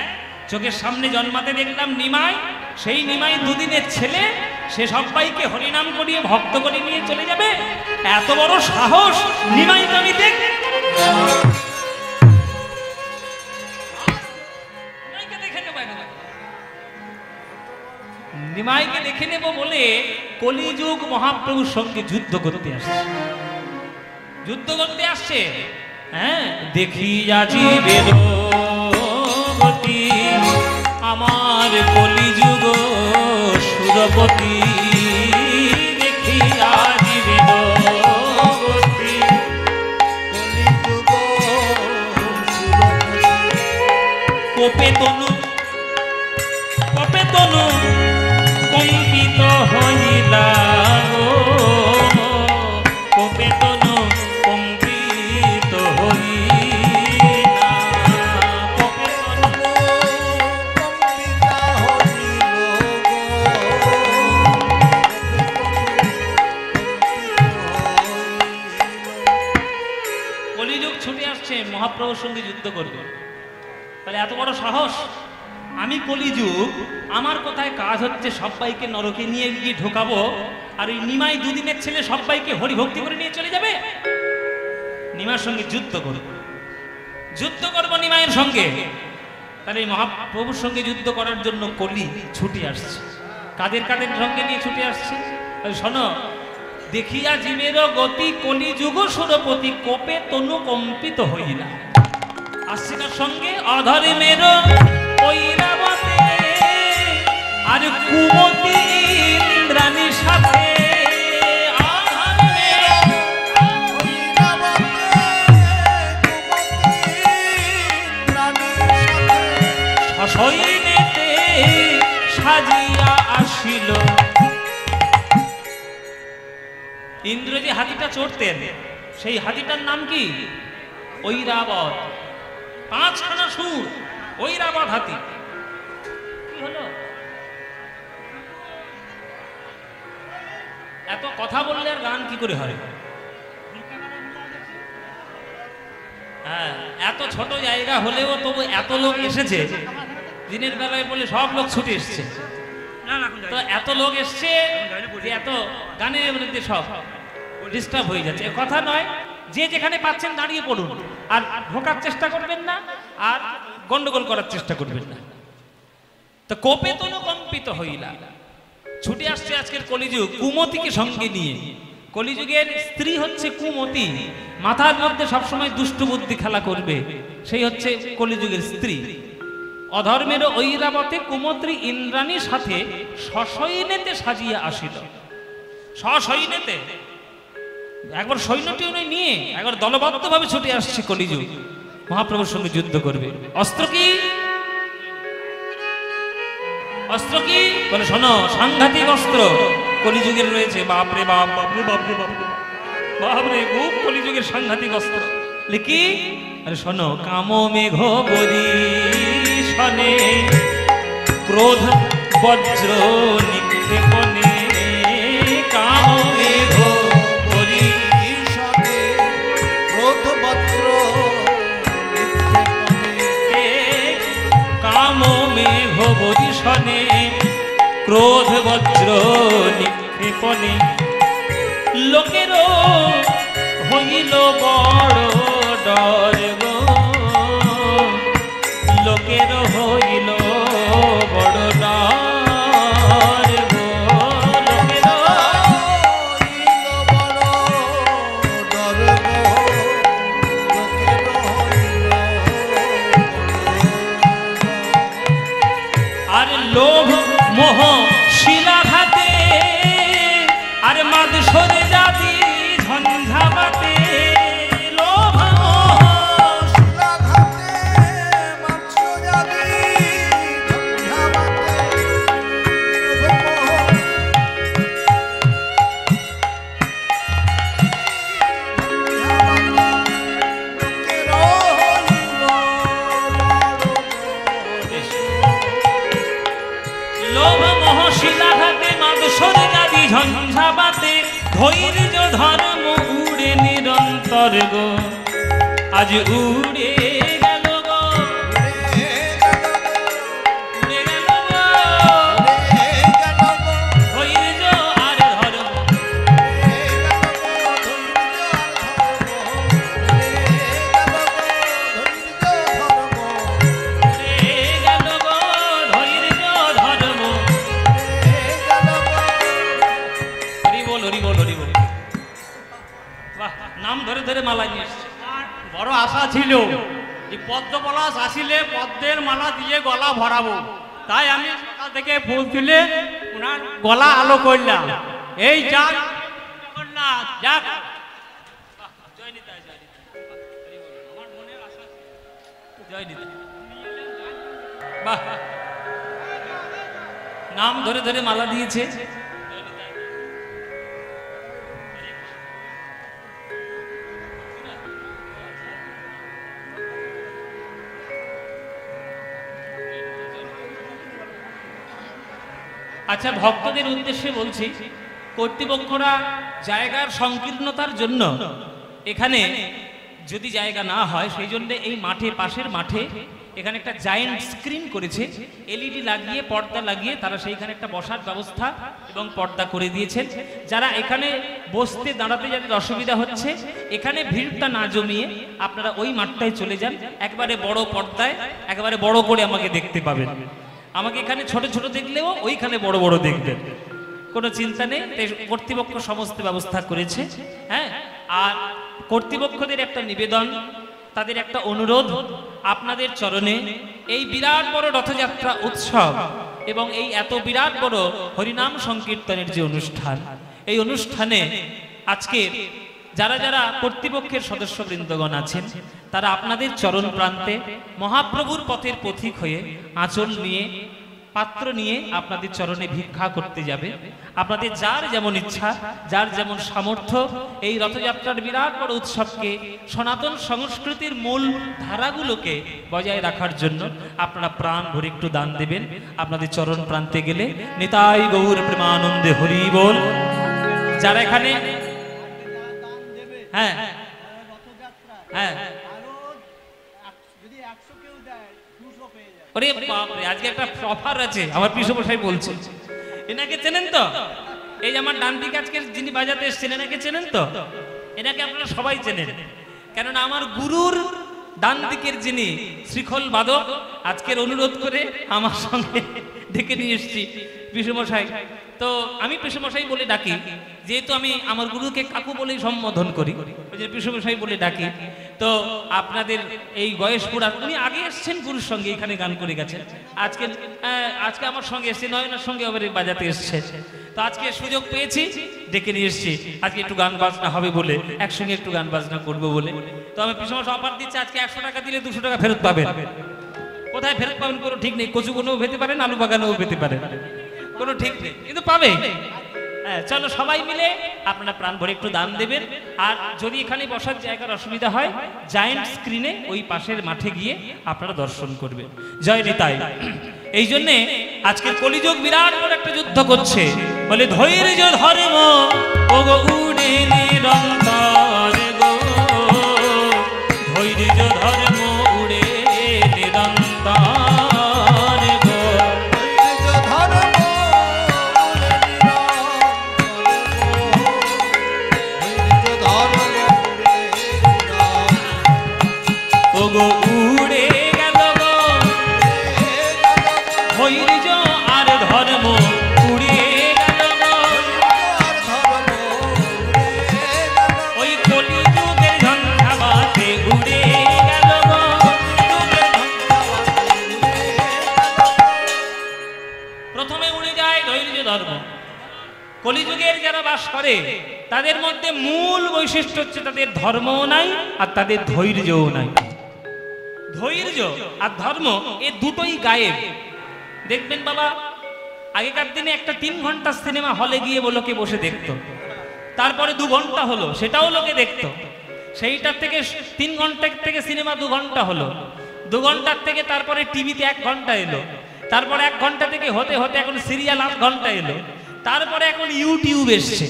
চোখের সামনে জন্মাতে দেখলাম নিমাই, সেই নিমাই দুদিনের ছেলে, সে সবাইকে হরিনাম করিয়ে ভক্ত করে নিয়ে চলে যাবে। এত বড় সাহস নিমাই তো আমি দেখ। নিমাইকে দেখে নেব বলে কলিযুগ মহাপ্রভুর সঙ্গে যুদ্ধ করতে আসছে। যুদ্ধ করতে আসছে। হ্যাঁ, দেখি আজি বেদবতী আমার কলিযুগ সুরপতি, দেখি আজি বেদবতী কলিযুগ কোপে তনু কম্পিত হইলা, কোপে তনু কম্পিত হইলা, কোপে তনু কম্পিত হইল। কলিযুগ ছুটে আসছে, মহাপ্রভুর সঙ্গে যুদ্ধ করবে। তাহলে এত বড় সাহস? আমি কলিযুগ, আমার কোথায় কাজ হচ্ছে সবাইকে নরকে নিয়ে গিয়ে ঢোকাবো, আর ওই নিমাই দুদিনের ছেলে সবাইকে হরিভক্তি করে নিয়ে চলে যাবে। নিমার সঙ্গে যুদ্ধ করব, যুদ্ধ করবো নিমাইয়ের সঙ্গে। তাহলে এই মহাপ্রভুর সঙ্গে যুদ্ধ করার জন্য কলি ছুটে আসছে। কাদের কাদের সঙ্গে নিয়ে ছুটে আসছে? শোনো, দেখিয়া জীবের গতি কলিযুগ সুরপতি, কোপে তনু কম্পিত হইলা। আসছে তার সঙ্গে অধর্মের ঐরাবতে আর কুমতি ইন্দ্রাণীর সাথে, সৈন্যতে সাজিয়া আসিল। ইন্দ্র যে হাতিটা চড়তেন, সেই হাতিটার নাম কি? ঐরাবত। 5খানা সুর, ঐরাবত হাতি। কি হলো? এত কথা বললে আর গান কি করে হয়? হ্যাঁ, এত ছোট জায়গা হলেও তবু এত লোক এসেছে। দিনের বেলায় বলে সব লোক ছুটে এসছে, তো এত লোক এসছে যে এত গানের মধ্যে সব ডিস্টার্ব হয়ে যাচ্ছে। কথা নয়, যে যেখানে পাচ্ছেন দাঁড়িয়ে পড়ুন, আর ঢোকার চেষ্টা করবেন না, আর গন্ডগোল করার চেষ্টা করবেন না। তো কোপে তনু কম্পিত হইলা, ছুটে আসছে আজকের কলিযুগ কুমতিকে সঙ্গে নিয়ে। কলিযুগের স্ত্রী হচ্ছে কুমতি, মাথার মধ্যে সবসময় দুষ্ট বুদ্ধি খেলা করবে, সেই হচ্ছে কলিযুগের স্ত্রী। অধর্মের ঐরাবতে কুমন্ত্রী ইন্দ্রাণীর সাথে সসৈন্যতে সাজিয়ে আসিল। সসৈন্যতে একবার সৈন্যটিও নিয়ে একবার দলবদ্ধভাবে ছুটে আসছে কলিযুগ, মহাপ্রভুর সঙ্গে যুদ্ধ করবে। অস্ত্র কি? অস্ত্র কি বলে? শোনো, সাংঘাতিক অস্ত্র কলিযুগের রয়েছে। বাপরে বাপ, বাপরে বাপরে বাপরে বাপরে, খুব কলিযুগের সাংঘাতিক অস্ত্র। লিখি, আরে শোনো, কাম মেঘ বরিশনে ক্রোধ বজ্র নিক্ষেপণে, কাম মেঘ বরিশনে ক্রোধ বজ্র নিক্ষেপণে, কাম মেঘ বরিশনে ক্রোধ বজ্র নিক্ষেপণে, লোকেরও হইল বড় ডর গো, লোকের হইল বড় ডর গো, লোকের হইল বড় ডর গো, লোকের হইল আর লোভ মোহ শিলাঘাতে, আর মাদ সরে যাবি ঝঞ্ঝাবাতে, লোভ মোহ শিলাঘাতে মাছ যাবি ঝঞ্ঝাবাতে, লোভ মোহ শিলাঘাতে মাদ সরে যাবি ঝঞ্ঝাবাতে, ধৈর্য ধর্ম উড়ে নিরন্তর গো, আজ উড়ে গেল গো, উড়ে গেল গো, ধৈর্য আর ধর্ম, উড়ে গেল গো, ধৈর্য ধর্ম। হরি বল, হরি বল, হরি বল। বাহ, নাম ধরে ধরে মালা নিয়ে এসছে। বড় আশা ছিল যে পদ্ম পলাশ আসিলে পদ্মের মালা দিয়ে গলা ভরাবো, তাই আমি সকাল থেকে ফুল তুলে ওনার গলা আলো করলাম। এই যাক জগন্নাথ, যাক। জয় নিতাই, জয় নিতাই। হরি বল। আমার মনের আশা জয় নিতাই। বাহ, নাম ধরে ধরে মালা দিয়েছে। আচ্ছা, ভক্তদের উদ্দেশ্যে বলছি, কর্তৃপক্ষরা জায়গার সংকীর্ণতার জন্য এখানে যদি জায়গা না হয়, সেই জন্য এই মাঠে, পাশের মাঠে এখানে একটা জায়েন্ট স্ক্রিন করেছে, এলইডি লাগিয়ে, পর্দা লাগিয়ে তারা সেইখানে একটা বসার ব্যবস্থা এবং পর্দা করে দিয়েছেন। যারা এখানে বসতে দাঁড়াতে যাদের অসুবিধা হচ্ছে, এখানে ভিড়টা না জমিয়ে আপনারা ওই মাঠটায় চলে যান, একবারে বড় পর্দায় একেবারে বড় করে আমাকে দেখতে পাবেন। আমাকে এখানে ছোট ছোট দেখলেও ওইখানে বড় বড় দেখবেন, কোনো চিন্তা নেই। কর্তৃপক্ষ সমস্ত ব্যবস্থা করেছে। হ্যাঁ, আর কর্তৃপক্ষদের একটা নিবেদন, তাদের একটা অনুরোধ, আপনাদের চরণে এই বিরাট বড় রথযাত্রা উৎসব এবং এই এত বিরাট বড় হরিনাম সংকীর্তনের যে অনুষ্ঠান, এই অনুষ্ঠানে আজকে যারা যারা কর্তৃপক্ষের সদস্যবৃন্দগণ আছেন, তারা আপনাদের চরণ প্রান্তে মহাপ্রভুর পথের পথিক হয়ে আঁচল নিয়ে, পাত্র নিয়ে আপনাদের চরণে ভিক্ষা করতে যাবে। আপনাদের যার যেমন ইচ্ছা, যার যেমন সামর্থ্য, এই রথযাত্রার বিরাট বড় উৎসবকে, সনাতন সংস্কৃতির মূল ধারাগুলোকে বজায় রাখার জন্য আপনারা প্রাণ ভরে একটু দান দেবেন। আপনাদের চরণ প্রান্তে গেলে নিতাই গৌর প্রেমানন্দে হরি বল। যারা এখানে হ্যাঁ হ্যাঁ, ওরে বাপরে, আজকে একটা অফার আছে, আমার পিসমশাই বলছে। এনাকে চেনেন তো? এই যে আমার ডান দিকে আজকে যিনি বাজাতে এসেছেন, এনাকে চেনেন তো? এনাকে আপনারা সবাই চেনেন, কেননা আমার গুরুর ডান দিকের যিনি শ্রীখল বাদক, আজকের অনুরোধ করে আমার সঙ্গে ডেকে নিয়ে এসেছি পিসেমশাই। তো আমি পিসেমশাই বলে ডাকি, যেহেতু আমি আমার গুরুকে কাকু বলেই সম্বোধন করি, ওই যে পিসেমশাই বলে ডাকি। তো আপনাদের এই গয়েশপুর, উনি আগে এসছেন গুরুর সঙ্গে, এখানে গান করে গেছেন। আজকে আমার সঙ্গে এসছে, নয়নের সঙ্গে আবার বাজাতে এসছে। তো আজকে সুযোগ পেয়েছি, ডেকে নিয়ে এসছি। আজকে একটু গান বাজনা হবে বলে, একসঙ্গে একটু গান বাজনা করবো বলে। তো আমি পিসেমশাই অফার দিচ্ছি, আজকে 100 টাকা দিলে 200 টাকা ফেরত পাবেন। কোথায় ফেরত পাবেন কোনো ঠিক নেই, কচু কোনেও পেতে পারেন, আলু বাগানেও পেতে পারেন, কোনো ঠিক নেই, কিন্তু পাবে। হ্যাঁ, চলো সবাই মিলে আপনারা প্রাণ ভরে একটু দান দেবেন। আর যদি এখানে বসার জায়গার অসুবিধা হয়, জায়েন্ট স্ক্রিনে ওই পাশের মাঠে গিয়ে আপনারা দর্শন করবেন। জয় নিতাই। এই জন্যে আজকের কলিযুগ বিরাট বড় একটা যুদ্ধ করছে, বলে ধৈর্য ধর্ম ও গো উড়ে নিরন্তর গো, ধৈর্য ধর্ম উড়ে নিরন্তর গো। ওগো উড়ে গেল গো ধৈর্য আর ধর্ম, উড়ে গেল গো ওই কলিযুগের ঝঞ্ঝাবাতে, উড়ে গেল গো। প্রথমে উড়ে যায় ধৈর্য ধর্ম। কলিযুগের যারা বাস করে তাদের মধ্যে মূল বৈশিষ্ট্য হচ্ছে তাদের ধর্মও নাই আর তাদের ধৈর্যও নাই। ধৈর্য আর ধর্ম এ দুটোই গায়েব। দেখবেন বাবা, আগেকার দিনে একটা 3 ঘন্টার সিনেমা হলে গিয়ে লোকে বসে দেখতো, তারপরে 2 ঘন্টা হলো, সেটাও লোকে দেখতো। সেইটার থেকে 3 ঘন্টা থেকে সিনেমা 2 ঘন্টা হলো, 2 ঘন্টার থেকে তারপরে টিভিতে 1 ঘন্টা এলো, তারপরে 1 ঘন্টা থেকে হতে হতে এখন সিরিয়াল 8 ঘন্টা এলো, তারপরে এখন ইউটিউব এসছে।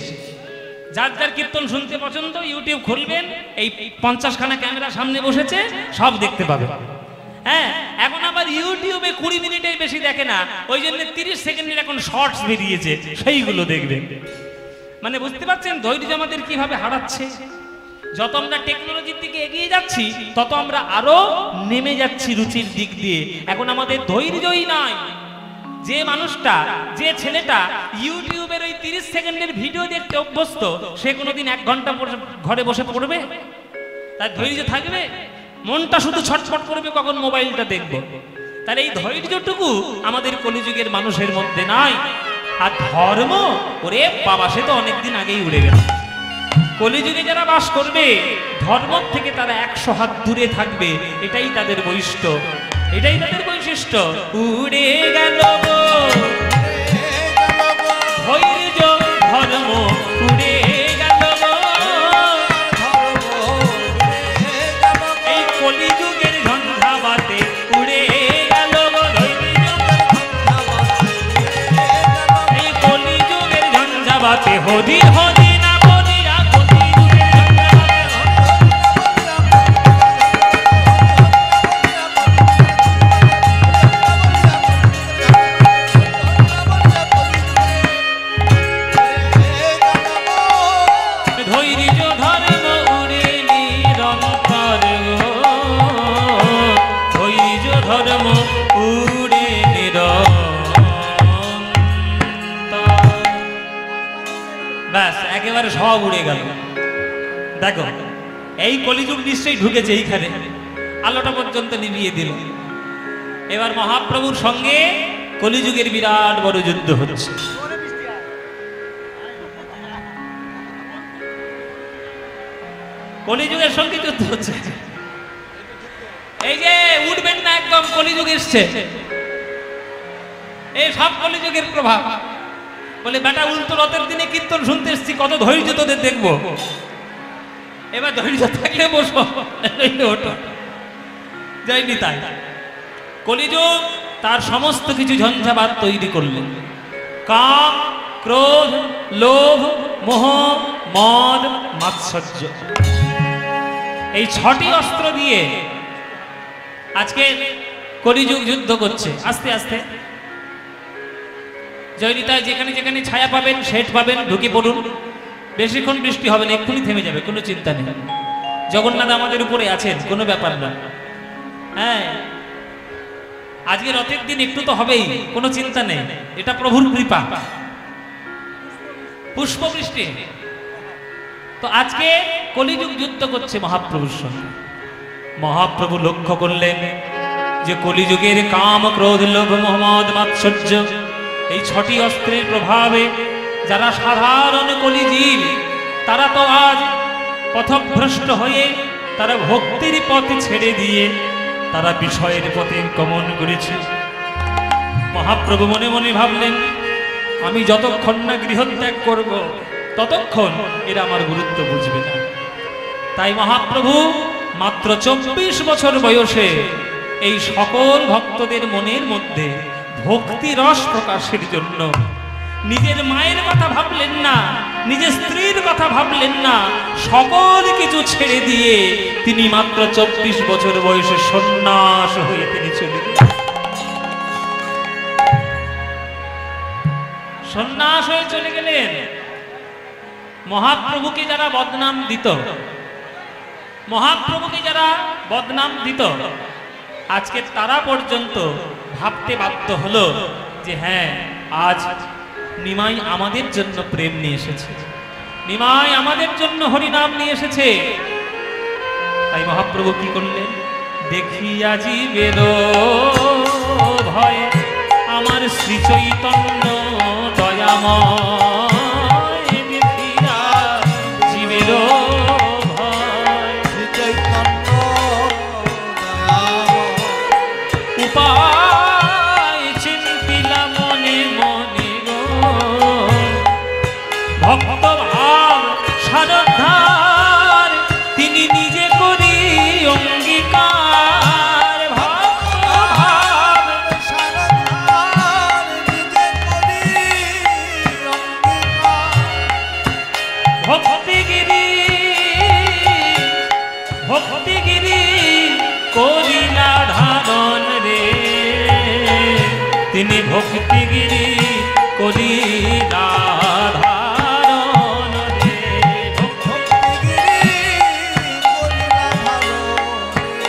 যার যার কীর্তন শুনতে পছন্দ, ইউটিউব খুলবেন, এই 50 খানা ক্যামেরা সামনে বসেছে, সব দেখতে পাবে। হ্যাঁ, এখন আবার ইউটিউবে 20 মিনিটের বেশি দেখে না, ওই জন্য 30 সেকেন্ডের এখন শর্টস বেরিয়েছে, সেইগুলো দেখবেন। মানে বুঝতে পারছেন ধৈর্য আমাদের কিভাবে হারাচ্ছে। যত আমরা টেকনোলজির দিকে এগিয়ে যাচ্ছি, তত আমরা আরো নেমে যাচ্ছি রুচির দিক দিয়ে। এখন আমাদের ধৈর্যই নাই। যে মানুষটা, যে ছেলেটা ইউটিউবের ওই 30 সেকেন্ডের ভিডিও দেখতে অভ্যস্ত, সে কোনোদিন 1 ঘন্টা ঘরে বসে পড়বে? তার ধৈর্য থাকবে? মনটা শুধু ছটফট করবে কখন মোবাইলটা দেখবো। তাহলে এই ধৈর্যটুকু আমাদের কলিযুগের মানুষের মধ্যে নাই। আর ধর্ম, ওরে বাবা, সে তো অনেকদিন আগেই উড়ে গেল। কলিযুগে যারা বাস করবে, ধর্ম থেকে তারা 100 হাত দূরে থাকবে, এটাই তাদের বৈশিষ্ট্য, এটাই তাদের বৈশিষ্ট্য। উড়ে গেল গো ধৈর্য ধর্ম, উড়ে গেল গো এই কলিযুগের ঝঞ্ঝাবাতে, উড়ে গেল গো ধৈর্য, এই কলিযুগের ঝঞ্ঝাবাতে। হরি হরি না বলিয়া কলিযুগের একেবারে সব উড়ে গেল। দেখো, এই কলিযুগ নিশ্চয়ই ঢুকেছে এইখানে, আলোটা পর্যন্ত নিভিয়ে দিল। এবার মহাপ্রভুর সঙ্গে কলিযুগের বিরাট বড় যুদ্ধ হচ্ছে। কলিযুগের সঙ্গে যুদ্ধ হচ্ছে। এই যে উঠবেন না একদম, কলিযুগ এসছে, এই সব কলিযুগের প্রভাব। বলে বেটা, উল্টো রথের দিনে কীর্তন শুনতে এসছি, কত ধৈর্য তোদের দেখবো। এবার ধৈর্য থাকলে বসো, ওঠো। যাইনি তাই কলিযুগ তার সমস্ত কিছু ঝঞ্ঝাবাত তৈরি করলেন। কাম, ক্রোধ, লোভ, মোহ, মদ, মাৎসর্য, এই 6টি অস্ত্র দিয়ে আজকে কলিযুগ যুদ্ধ করছে। আস্তে আস্তে জয়নিতায় যেখানে যেখানে ছায়া পাবেন, শেড পাবেন, ঢুকে পড়ুন। বেশিক্ষণ বৃষ্টি হবে না, এক্ষুনি থেমে যাবে, কোনো চিন্তা নেই। জগন্নাথ আমাদের উপরে আছেন, কোনো ব্যাপার না। হ্যাঁ, আজকে রথের দিন একটু তো হবেই, কোনো চিন্তা নেই, এটা প্রভুর কৃপা। পুষ্পবৃষ্টি। তো আজকে কলিযুগ যুদ্ধ করছে মহাপ্রভুর সঙ্গে। মহাপ্রভু লক্ষ্য করলেন যে কলিযুগের কাম, ক্রোধ, লোভ, মোহ, মদ, মাৎসর্য, এই 6টি অস্ত্রের প্রভাবে যারা সাধারণ কলিজীব, তারা তো আজ পথভ্রষ্ট হয়ে তারা ভক্তির পথে ছেড়ে দিয়ে তারা বিষয়ের পথে গমন করেছে। মহাপ্রভু মনে মনে ভাবলেন, আমি যতক্ষণ না গৃহত্যাগ করব ততক্ষণ এরা আমার গুরুত্ব বুঝবে না। তাই মহাপ্রভু মাত্র 24 বছর বয়সে এই সকল ভক্তদের মনের মধ্যে ভক্তি রস প্রকাশের জন্য নিজের মায়ের কথা ভাবলেন না, নিজের স্ত্রীর কথা ভাবলেন না, সকল কিছু ছেড়ে দিয়ে তিনি মাত্র 24 বছর বয়সে সন্ন্যাস হয়ে তিনি চলে গেলেন। সন্ন্যাস হয়ে চলে গেলেন। মহাপ্রভুকে যারা বদনাম দিত, মহাপ্রভুকে যারা বদনাম দিত, আজকে তারা পর্যন্ত ভাবতে বাধ্য হলো যে হ্যাঁ, আজ নিমাই আমাদের জন্য প্রেম নিয়ে এসেছে, নিমাই আমাদের জন্য হরিনাম নিয়ে এসেছে। তাই মহাপ্রভু কি করলেন? দেখিয়া জীবের ভয় আমার শ্রী চৈতন্য দয়াময়, দেখিয়া জীবের ভয় শ্রী চৈতন্য দয়াময়। উপায় চিন্তিলা মনে মনে গো, ভক্ত ভাব সারধার তিনি নিজে করি অঙ্গীকার। ভক্ত ভাব সারদার নিজে করি অঙ্গীকার। ভক্তিগিরি, ভক্তিগিরি করিলা ধারণ রে, তিনি ভক্তিগিরি করিলা ধারণ রে। ভক্তিগিরি করিলা ধারণ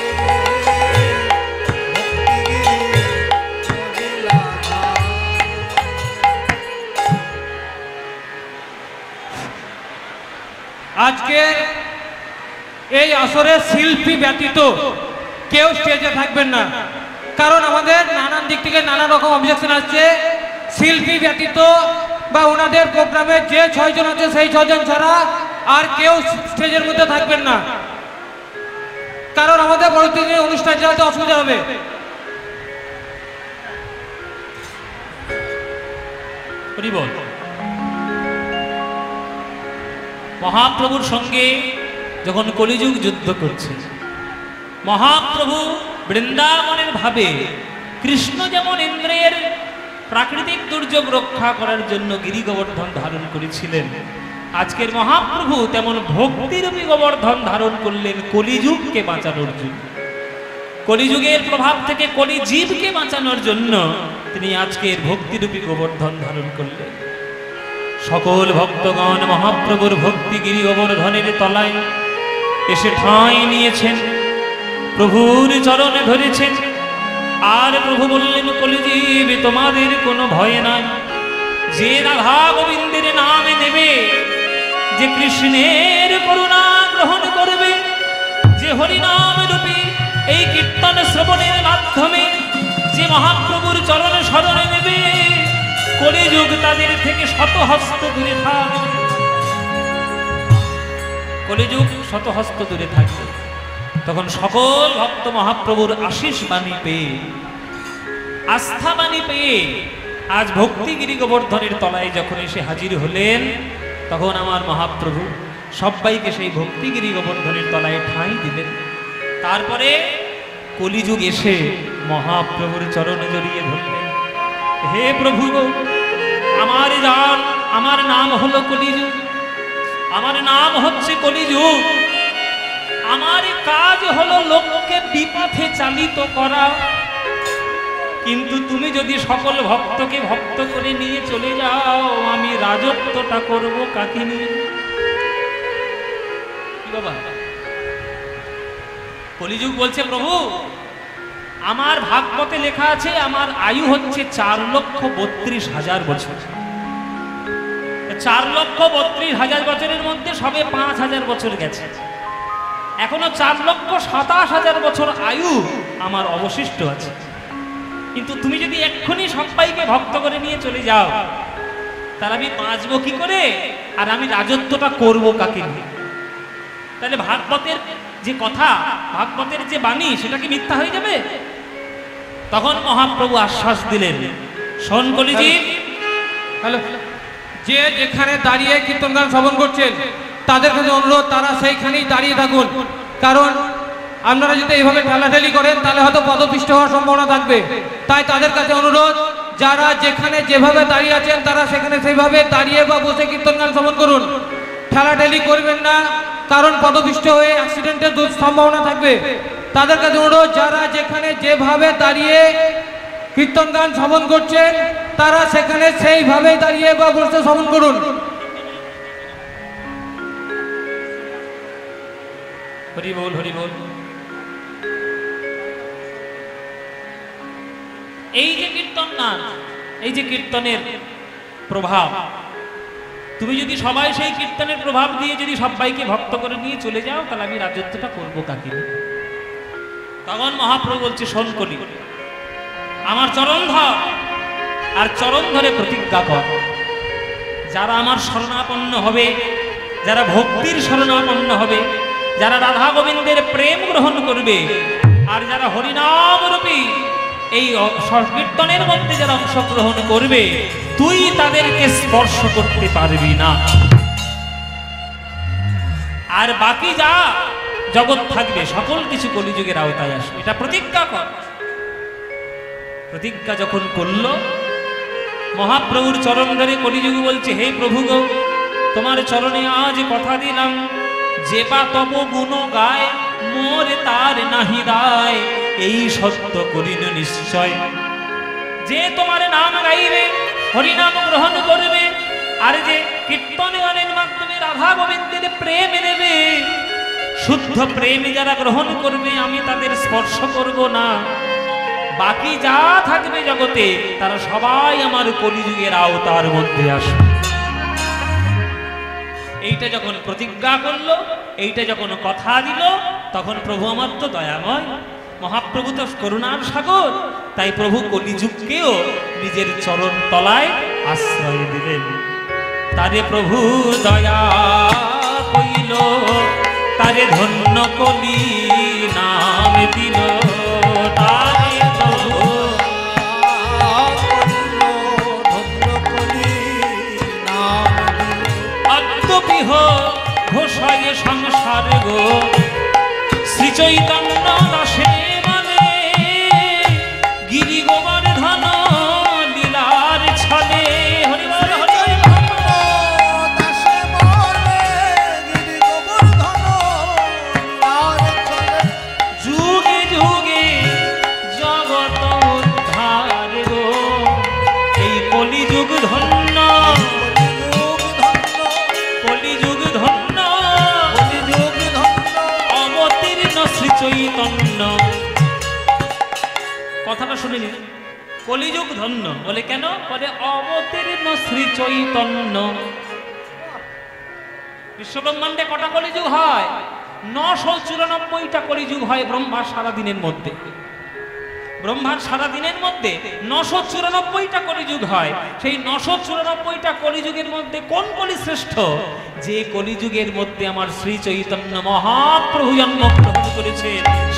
রে। ভক্তিগিরি করিলা ধারণ। আজকে এই আসরে শিল্পী ব্যতীত কেউ স্টেজে থাকবেন না, কারণ আমাদের নানান দিক থেকে নানা রকম অবজেকশন আসছে। শিল্পী ব্যতীত বা ওনাদের প্রোগ্রামে যে 6 জন আছে সেই 6 জন ছাড়া আর কেউ স্টেজের মধ্যে থাকবেন না, কারণ আমাদের পরবর্তী দিনে অনুষ্ঠান চালাতে অসুবিধা হবে। হরি বল। মহাপ্রভুর সঙ্গে যখন কলিযুগ যুদ্ধ করছে, মহাপ্রভু বৃন্দাবনের ভাবে কৃষ্ণ যেমন ইন্দ্রের প্রাকৃতিক দুর্যোগ রক্ষা করার জন্য গিরি গোবর্ধন ধারণ করেছিলেন, আজকের মহাপ্রভু তেমন ভক্তিরূপী গোবর্ধন ধারণ করলেন কলিযুগকে বাঁচানোর জন্য। কলিযুগের প্রভাব থেকে কলিজীবকে বাঁচানোর জন্য তিনি আজকের ভক্তিরূপী গোবর্ধন ধারণ করলেন। সকল ভক্তগণ মহাপ্রভুর ভক্তিগিরি গোবর্ধনের তলায় এসে ঠাঁই নিয়েছেন, প্রভুর চরণে ধরেছেন। আর প্রভু বললেন, কলিজীব তোমাদের কোনো ভয় নাই, যে রাধা গোবিন্দের নামে নেবে, যে কৃষ্ণের করুণা গ্রহণ করবে, যে হরিনাম রূপী এই কীর্তন শ্রবণের মাধ্যমে যে মহাপ্রভুর চরণে শরণে নেবে, কলিযুগ তাদের থেকে শতহস্ত দূরে থাকবে। কলিযুগ শতহস্ত দূরে থাকবে। তখন সকল ভক্ত মহাপ্রভুর আশীষ বাণী পেয়ে, আস্থা বাণী পেয়ে আজ ভক্তিগিরি গোবর্ধনের তলায় যখন এসে হাজির হলেন, তখন আমার মহাপ্রভু সবাইকে সেই ভক্তিগিরি গোবর্ধনের তলায় ঠাঁই দিলেন। তারপরে কলিযুগ এসে মহাপ্রভুর চরণে জড়িয়ে ধরলেন। হে প্রভু, আমার জান, আমার নাম হলো কলিযুগ, আমার নাম হচ্ছে কলিযুগ, আমার কাজ হলো লোককে বিপথে চালিত করা, কিন্তু তুমি যদি সকল ভক্তকে ভক্ত করে নিয়ে চলে যাও, আমি রাজত্বটা করব কাকে নিয়ে? কি বাবা? কলিযুগ বলছে, প্রভু আমার ভাগবতে লেখা আছে আমার আয়ু হচ্ছে 4,32,000 বছর। 4,32,000 বছরের মধ্যে সবে 5,000 বছর গেছে, এখনো 4,27,000 বছর আয়ু আমার অবশিষ্ট আছে। কিন্তু তুমি যদি এক্ষুনি সবাইকে ভক্ত করে নিয়ে চলে যাও, তাহলে আমি বাঁচবো কি করে, আর আমি রাজত্বটা করবো কাকে নিয়ে? তাহলে ভাগবতের যে কথা, ভাগবতের যে বাণী, সেটা কি মিথ্যা হয়ে যাবে? তখন মহাপ্রভু আশ্বাস দিলেন, শোন কলিজীব, হ্যালো, যে যেখানে দাঁড়িয়ে কীর্তন গান শ্রবণ করছেন তাদের কাছে অনুরোধ তারা সেইখানেই দাঁড়িয়ে থাকুন, কারণ আপনারা যদি এইভাবে ঠেলাঠেলি করেন তাহলে হয়তো পদপিষ্ট হওয়ার সম্ভাবনা থাকবে। তাই তাদের কাছে অনুরোধ, যারা যেখানে যেভাবে দাঁড়িয়ে আছেন তারা সেখানে সেইভাবে দাঁড়িয়ে বা বসে কীর্তন গান শ্রবণ করুন। ঠেলাঠেলি করবেন না, কারণ পদপিষ্ট হয়ে অ্যাক্সিডেন্টের সম্ভাবনা থাকবে। তাদের কাছে অনুরোধ, যারা যেখানে যেভাবে দাঁড়িয়ে কীর্তন গান শ্রবণ করছেন তারা সেখানে সেইভাবেই দাঁড়িয়ে বা বসে শ্রবণ করুন। হরি বল, হরি বল। এই যে কীর্তন গান, এই যে কীর্তনের প্রভাব, তুমি যদি সবাই সেই কীর্তনের প্রভাব দিয়ে যদি সবাইকে ভক্ত করে নিয়ে চলে যাও, তাহলে আমি রাজত্বটা করবো কাকে? তখন মহাপ্রভু বলছে, শোন কলি, আমার চরণ ধর, আর চরণ ধরে প্রতিজ্ঞা কর, যারা আমার শরণাপন্ন হবে, যারা ভক্তির শরণাপন্ন হবে, যারা রাধা গোবিন্দের প্রেম গ্রহণ করবে, আর যারা হরিনাম রূপী এই সংকীর্তনের মধ্যে যারা অংশগ্রহণ করবে, তুই তাদেরকে স্পর্শ করতে পারবি না। আর বাকি যা জগৎ থাকবে সকল কিছু কলিযুগের আওতায় আসবে, এটা প্রতিজ্ঞা কর। প্রতিজ্ঞা যখন করল, মহাপ্রভুর চরণ ধরে কলিযুগ বলছে, হে প্রভু গো, তোমার চরণে আজ কথা দিলাম, যে বা তব গুণ গায় মোরে তার নাহি দায়, এই সত্য করিল নিশ্চয়। যে তোমার নাম গাইবে, হরিনাম গ্রহণ করবে, আর যে কীর্তন গানের মাধ্যমে রাধা গোবিন্দের প্রেম নেবে, শুদ্ধ প্রেম যারা গ্রহণ করবে, আমি তাদের স্পর্শ করব না। বাকি যা থাকবে জগতে তারা সবাই আমার কলিযুগের আওতার মধ্যে আসবে। এইটা যখন প্রতিজ্ঞা করলো, এইটা যখন কথা দিল, তখন প্রভু আমার তো দয়াময়, মহাপ্রভু তো করুণার সাগর, তাই প্রভু কলিযুগকেও নিজের চরণ তলায় আশ্রয় দিলেন। তারে প্রভু দয়া কইল, তারে ধন্য কলি নাম দিল, তারে প্রভু অদ্যপিহ ঘোষায় সংসার গো, শ্রী চৈতন্য দাসে মানে গিরি গোবর্ধন লীলার ছলে। হরিবল হরি দাসে বলে গিরি গোবর্ধন লীলার ছলে। যুগে যুগে জগত উদ্ধার গো, এই কলিযুগ ধন্য, কলিযুগ ধন্য, কলিযুগ ধন্য, অবতীর্ণ শ্রী চৈতন্য। কথাটা শুনে নিন, কলিযুগ ধন্য বলে কেন? বলে অবতীর্ণ শ্রী চৈতন্য। বিশ্বব্রহ্মাণ্ডে কটা কলিযুগ হয়? 994টা কলিযুগ হয় ব্রহ্মার সারাদিনের মধ্যে। ব্রহ্মার সারাদিনের মধ্যে 994টা কলিযুগ হয়। সেই 994টা কলিযুগের মধ্যে কোন কলি শ্রেষ্ঠ? যে কলিযুগের মধ্যে আমার শ্রী চৈতন্য মহাপ্রভু জন্মগ্রহণ করেছে,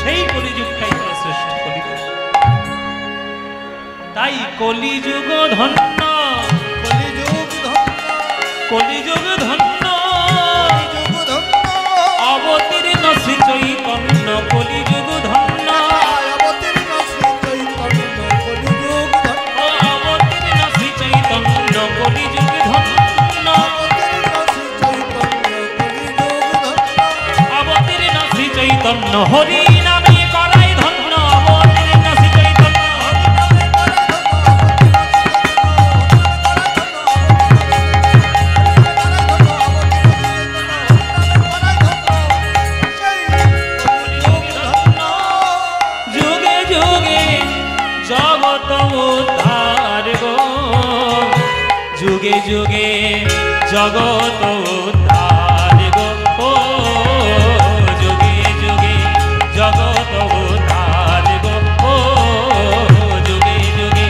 সেই কলিযুগটাই হলো শ্রেষ্ঠ কলিযুগ। তাই কলিযুগ ধন্য, কলিযুগ ধন্য, কলিযুগ ধন্য, কলিযুগ ধন্য, অবতীর্ণ শ্রী চৈতন্য কলিযুগ ধন্য, অবতীর্ণ শ্রী চৈতন্য কলিযুগ ধন্য, অবতীর্ণ শ্রী চৈতন্য কলিযুগ ধন্য, অবতীর্ণ শ্রী চৈতন্য কলিযুগ ধন্য, অবতীর্ণ শ্রী চৈতন্য হরি নামে করাই ধন্য, অবতীর্ণ শ্রী চৈতন্য যুগে যুগে জগত উদ্ধার গো, যুগে যুগে জগত উদ্ধার গো, ও যুগে যুগে জগত উদ্ধার গো, ও যুগে যুগে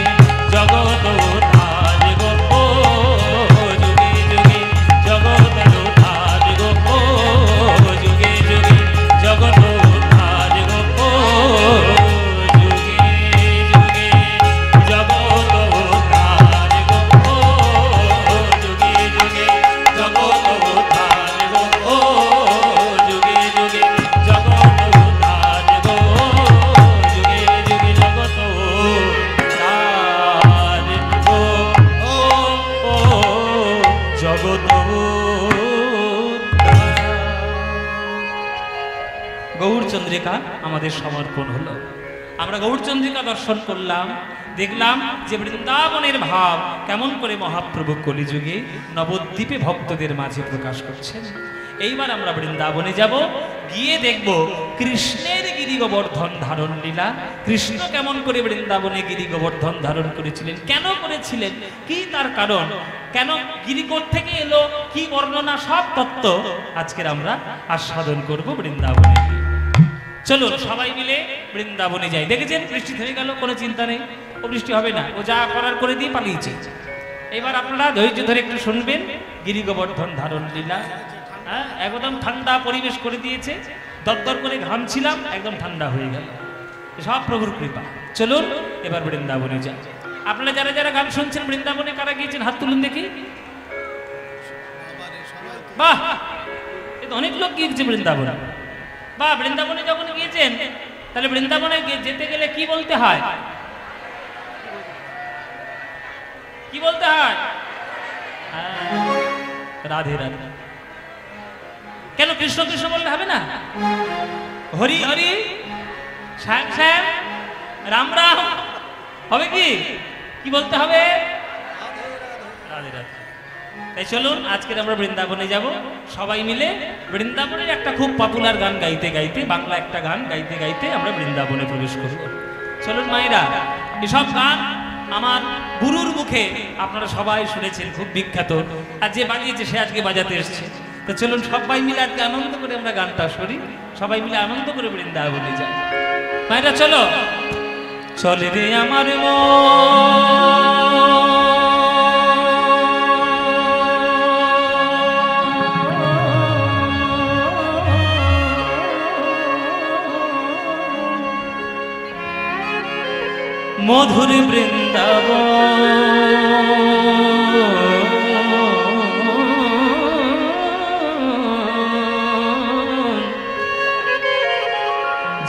জগত উদ্ধার গো, ও যুগে যুগে জগত উদ্ধার গো, ও যুগে যুগে জগত উদ্ধার গো, ও যুগে যুগে জগত উদ্ধার গো, ও যুগে যুগে জগত উদ্ধার গো, ও যুগে যুগে জগত উদ্ধার গো, যুগে যুগে জগত উদ্ধার গো, ও জগত উদ্ধার। গৌরচন্দ্রিকা আমাদের সমর্পণ হলো। আমরা গৌরচন্দ্রিকা দর্শন করলাম, দেখলাম যে বৃন্দাবনের ভাব কেমন করে মহাপ্রভু কলিযুগে নবদ্বীপে ভক্তদের মাঝে প্রকাশ করছেন। এইবার আমরা বৃন্দাবনে যাব, গিয়ে দেখব কৃষ্ণের গিরি গোবর্ধন ধারণ লীলা। কৃষ্ণ কেমন করে বৃন্দাবনে গিরি গোবর্ধন ধারণ করেছিলেন, কেন করেছিলেন, কি তার কারণ, কেন গিরিকোট থেকে এলো, কি বর্ণনা, সব তত্ত্ব আজকের আমরা আস্বাদন করব বৃন্দাবনে। চলুন সবাই মিলে বৃন্দাবনে যাই। দেখেছেন বৃষ্টি থেমে গেল, কোনো চিন্তা নেই, ও বৃষ্টি হবে না, ও যা করার করে দিয়ে পালিয়েছে। এবার আপনারা ধৈর্য ধরে একটু শুনবেন গিরি গোবর্ধন ধারণ লীলা। হ্যাঁ, একদম ঠান্ডা পরিবেশ করে দিয়েছে, দরদর করে ঘামছিলাম, একদম ঠান্ডা হয়ে গেল, সব প্রভুর কৃপা। চলুন এবার বৃন্দাবনে যাই। আপনারা যারা যারা গান শুনছেন বৃন্দাবনে কারা গিয়েছেন হাত তুলুন দেখি। বাহ, এ তো অনেক লোক গিয়েছে বৃন্দাবনে। বা বৃন্দাবনে যখন গিয়েছেন তাহলে বৃন্দাবনে যেতে গেলে কি বলতে হয়, কি বলতে হয়? রাধে রাধে। কেন কৃষ্ণ কৃষ্ণ বললে হবে না? হরি হরি, শ্যাম শ্যাম, রাম রাম হবে, কি কি বলতে হবে? রাধে রাধে। তাই চলুন আজকের আমরা বৃন্দাবনে যাব, সবাই মিলে বৃন্দাবনের একটা খুব পপুলার গান গাইতে গাইতে, বাংলা একটা গান গাইতে গাইতে আমরা বৃন্দাবনে প্রবেশ করব। চলুন মায়েরা, এসব গান আমার গুরুর মুখে আপনারা সবাই শুনেছেন, খুব বিখ্যাত, আর যে বাজিয়েছে সে আজকে বাজাতে এসছে। তো চলুন সবাই মিলে আজকে আনন্দ করে আমরা গানটা শুনি, সবাই মিলে আনন্দ করে বৃন্দাবনে যাই। মায়েরা চলো, চলে রে আমার মধুর বৃন্দাবন,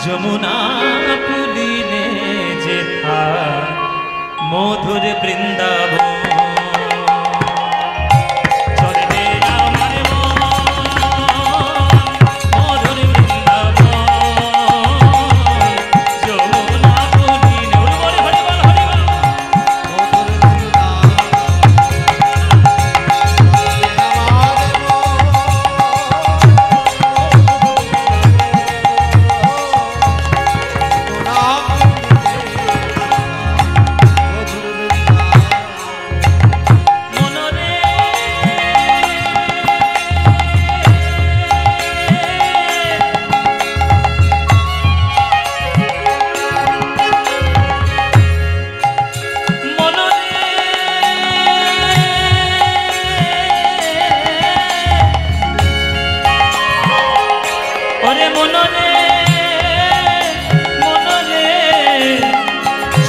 যমুনা পুলিনে যেথা মধুর বৃন্দাবন।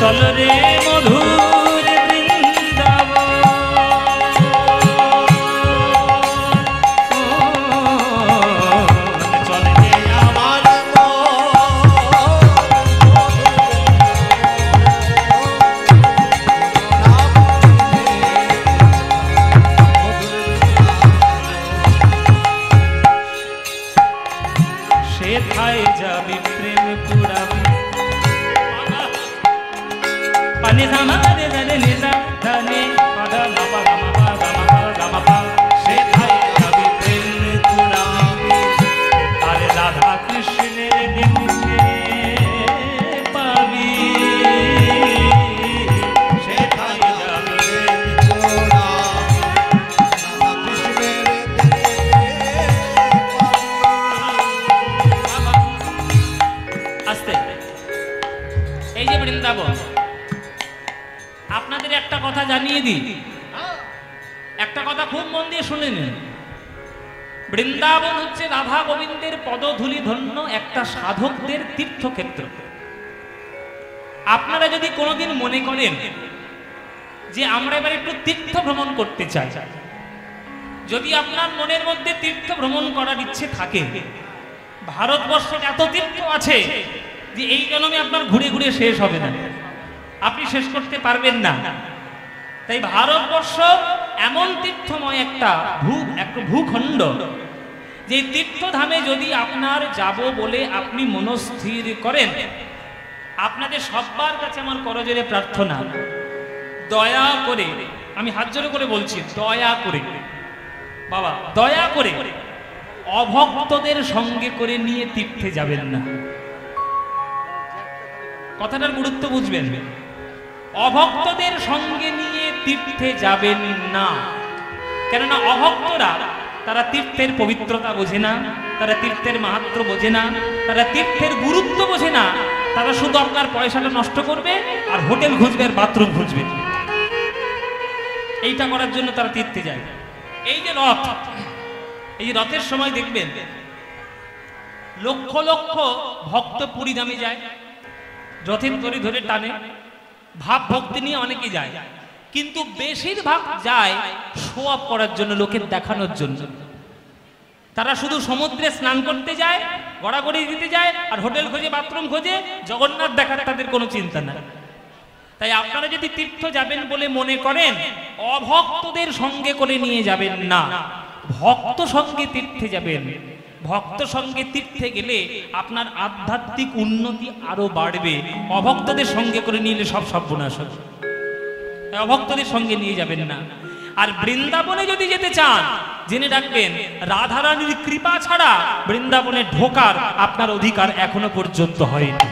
চল রে মধুর বৃন্দাবন, চল রে আমার সেথায় যাবি প্রেম পুরাবি, পানি ধামারে ধরে নিজা ধনে পাধা বাবা গামা পা গামা পা গামা পা, সেথায় যাবি প্রেম পুরাবি, আর রাধা কৃষ্ণের দিনে পাবি। এই যে বৃন্দাবন, আপনাদের একটা কথা জানিয়ে দিই, একটা কথা খুব মন দিয়ে শুনে নিন। বৃন্দাবন হচ্ছে রাধা গোবিন্দের পদধূলি ধন্য একটা সাধকদের তীর্থক্ষেত্র। আপনারা যদি কোনোদিন মনে করেন যে আমরা এবার একটু তীর্থ ভ্রমণ করতে চাই, যদি আপনার মনের মধ্যে তীর্থ ভ্রমণ করার ইচ্ছে থাকে, ভারতবর্ষের এত তীর্থ আছে যে এই জন্মে আপনার ঘুরে ঘুরে শেষ হবে না, আপনি শেষ করতে পারবেন না। তাই ভারতবর্ষ এমন তীর্থময় একটা ভূখণ্ড, যে তীর্থধামে যদি আপনার যাব বলে আপনি মনস্থির করেন, আপনাদের সবার কাছে আমার করজোড়ে প্রার্থনা, দয়া করে, আমি হাত জোড়ে করে বলছি, দয়া করে বাবা, দয়া করে অভক্তদের সঙ্গে করে নিয়ে তীর্থে যাবেন না। কথাটার গুরুত্ব বুঝবেন। অভক্তদের সঙ্গে নিয়ে তীর্থে যাবেন না, কেননা অভক্তরা তারা তীর্থের পবিত্রতা বোঝে না, তারা তীর্থের মাহাত্ম্য বোঝে না, তারা তীর্থের গুরুত্ব বোঝে না। তারা শুধু আপনার পয়সাটা নষ্ট করবে আর হোটেল খুঁজবে আর বাথরুম খুঁজবে, এইটা করার জন্য তারা তীর্থে যায়। এই যে রথ, এই যে রথের সময় দেখবেন লক্ষ লক্ষ ভক্ত পুরীধামে যায়, রথের দড়ি ধরে টানে, ভাব ভক্তি নিয়ে অনেকে যায়, কিন্তু বেশিরভাগ যায় শো অফ করার জন্য, লোকের দেখানোর জন্য। তারা শুধু সমুদ্রে স্নান করতে যায়, গড়াগড়ি দিতে যায় আর হোটেল খোঁজে, বাথরুম খোঁজে, জগন্নাথ দেখার তাদের কোনো চিন্তা নাই। তাই আপনারা যদি তীর্থ যাবেন বলে মনে করেন, অভক্তদের সঙ্গে করে নিয়ে যাবেন না, ভক্ত সঙ্গে তীর্থে যাবেন। ভক্ত সঙ্গে তীর্থে গেলে আপনার আধ্যাত্মিক উন্নতি আরো বাড়বে। অভক্তদের সঙ্গে করে নিলে সব সর্বনাশ হবে, অভক্তদের সঙ্গে নিয়ে যাবেন না। আর বৃন্দাবনে যদি যেতে চান, জেনে রাখবেন রাধারানীর কৃপা ছাড়া বৃন্দাবনে ঢোকার আপনার অধিকার এখনো পর্যন্ত হয়নি।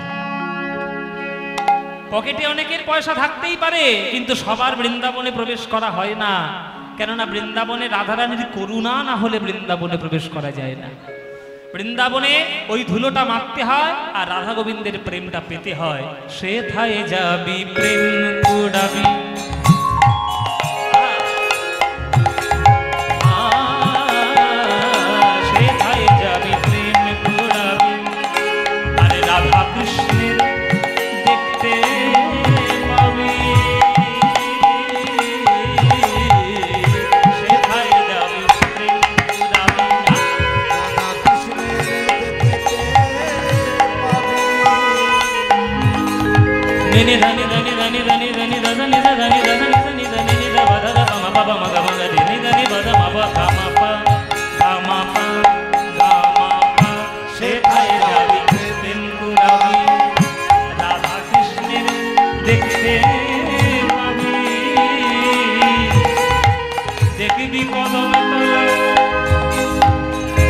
পকেটে অনেকের পয়সা থাকতেই পারে, কিন্তু সবার বৃন্দাবনে প্রবেশ করা হয় না, কেননা বৃন্দাবনে রাধারানীর করুণা না হলে বৃন্দাবনে প্রবেশ করা যায় না। বৃন্দাবনে ওই ধুলোটা মারতে হয় আর রাধা গোবিন্দের প্রেমটা পেতে হয়। সেথায় যাবি প্রেম কুড়াবি, সেথায় যাবি প্রেম কুড়াবি, আরে রাধা কৃষ্ণের দেখতে পাবি, সেথায় যাবি প্রেম কুড়াবি। রাধা কৃষ্ণের দেখতে পাবি। নি ধানি ধানি ধানি ধানি ধানি ধানি ধানি ধানি ধানি ধানি নি ধা ধা ধা মা বাবা মা গা মা গা নি নি ধানি ধা মা বা গা মা পা গা মা পা গা মা পা। সেথায় যাবি প্রেম কুড়াবি, রাধা কৃষ্ণের দেখতে পাবি। দেখবি কদম তলায়,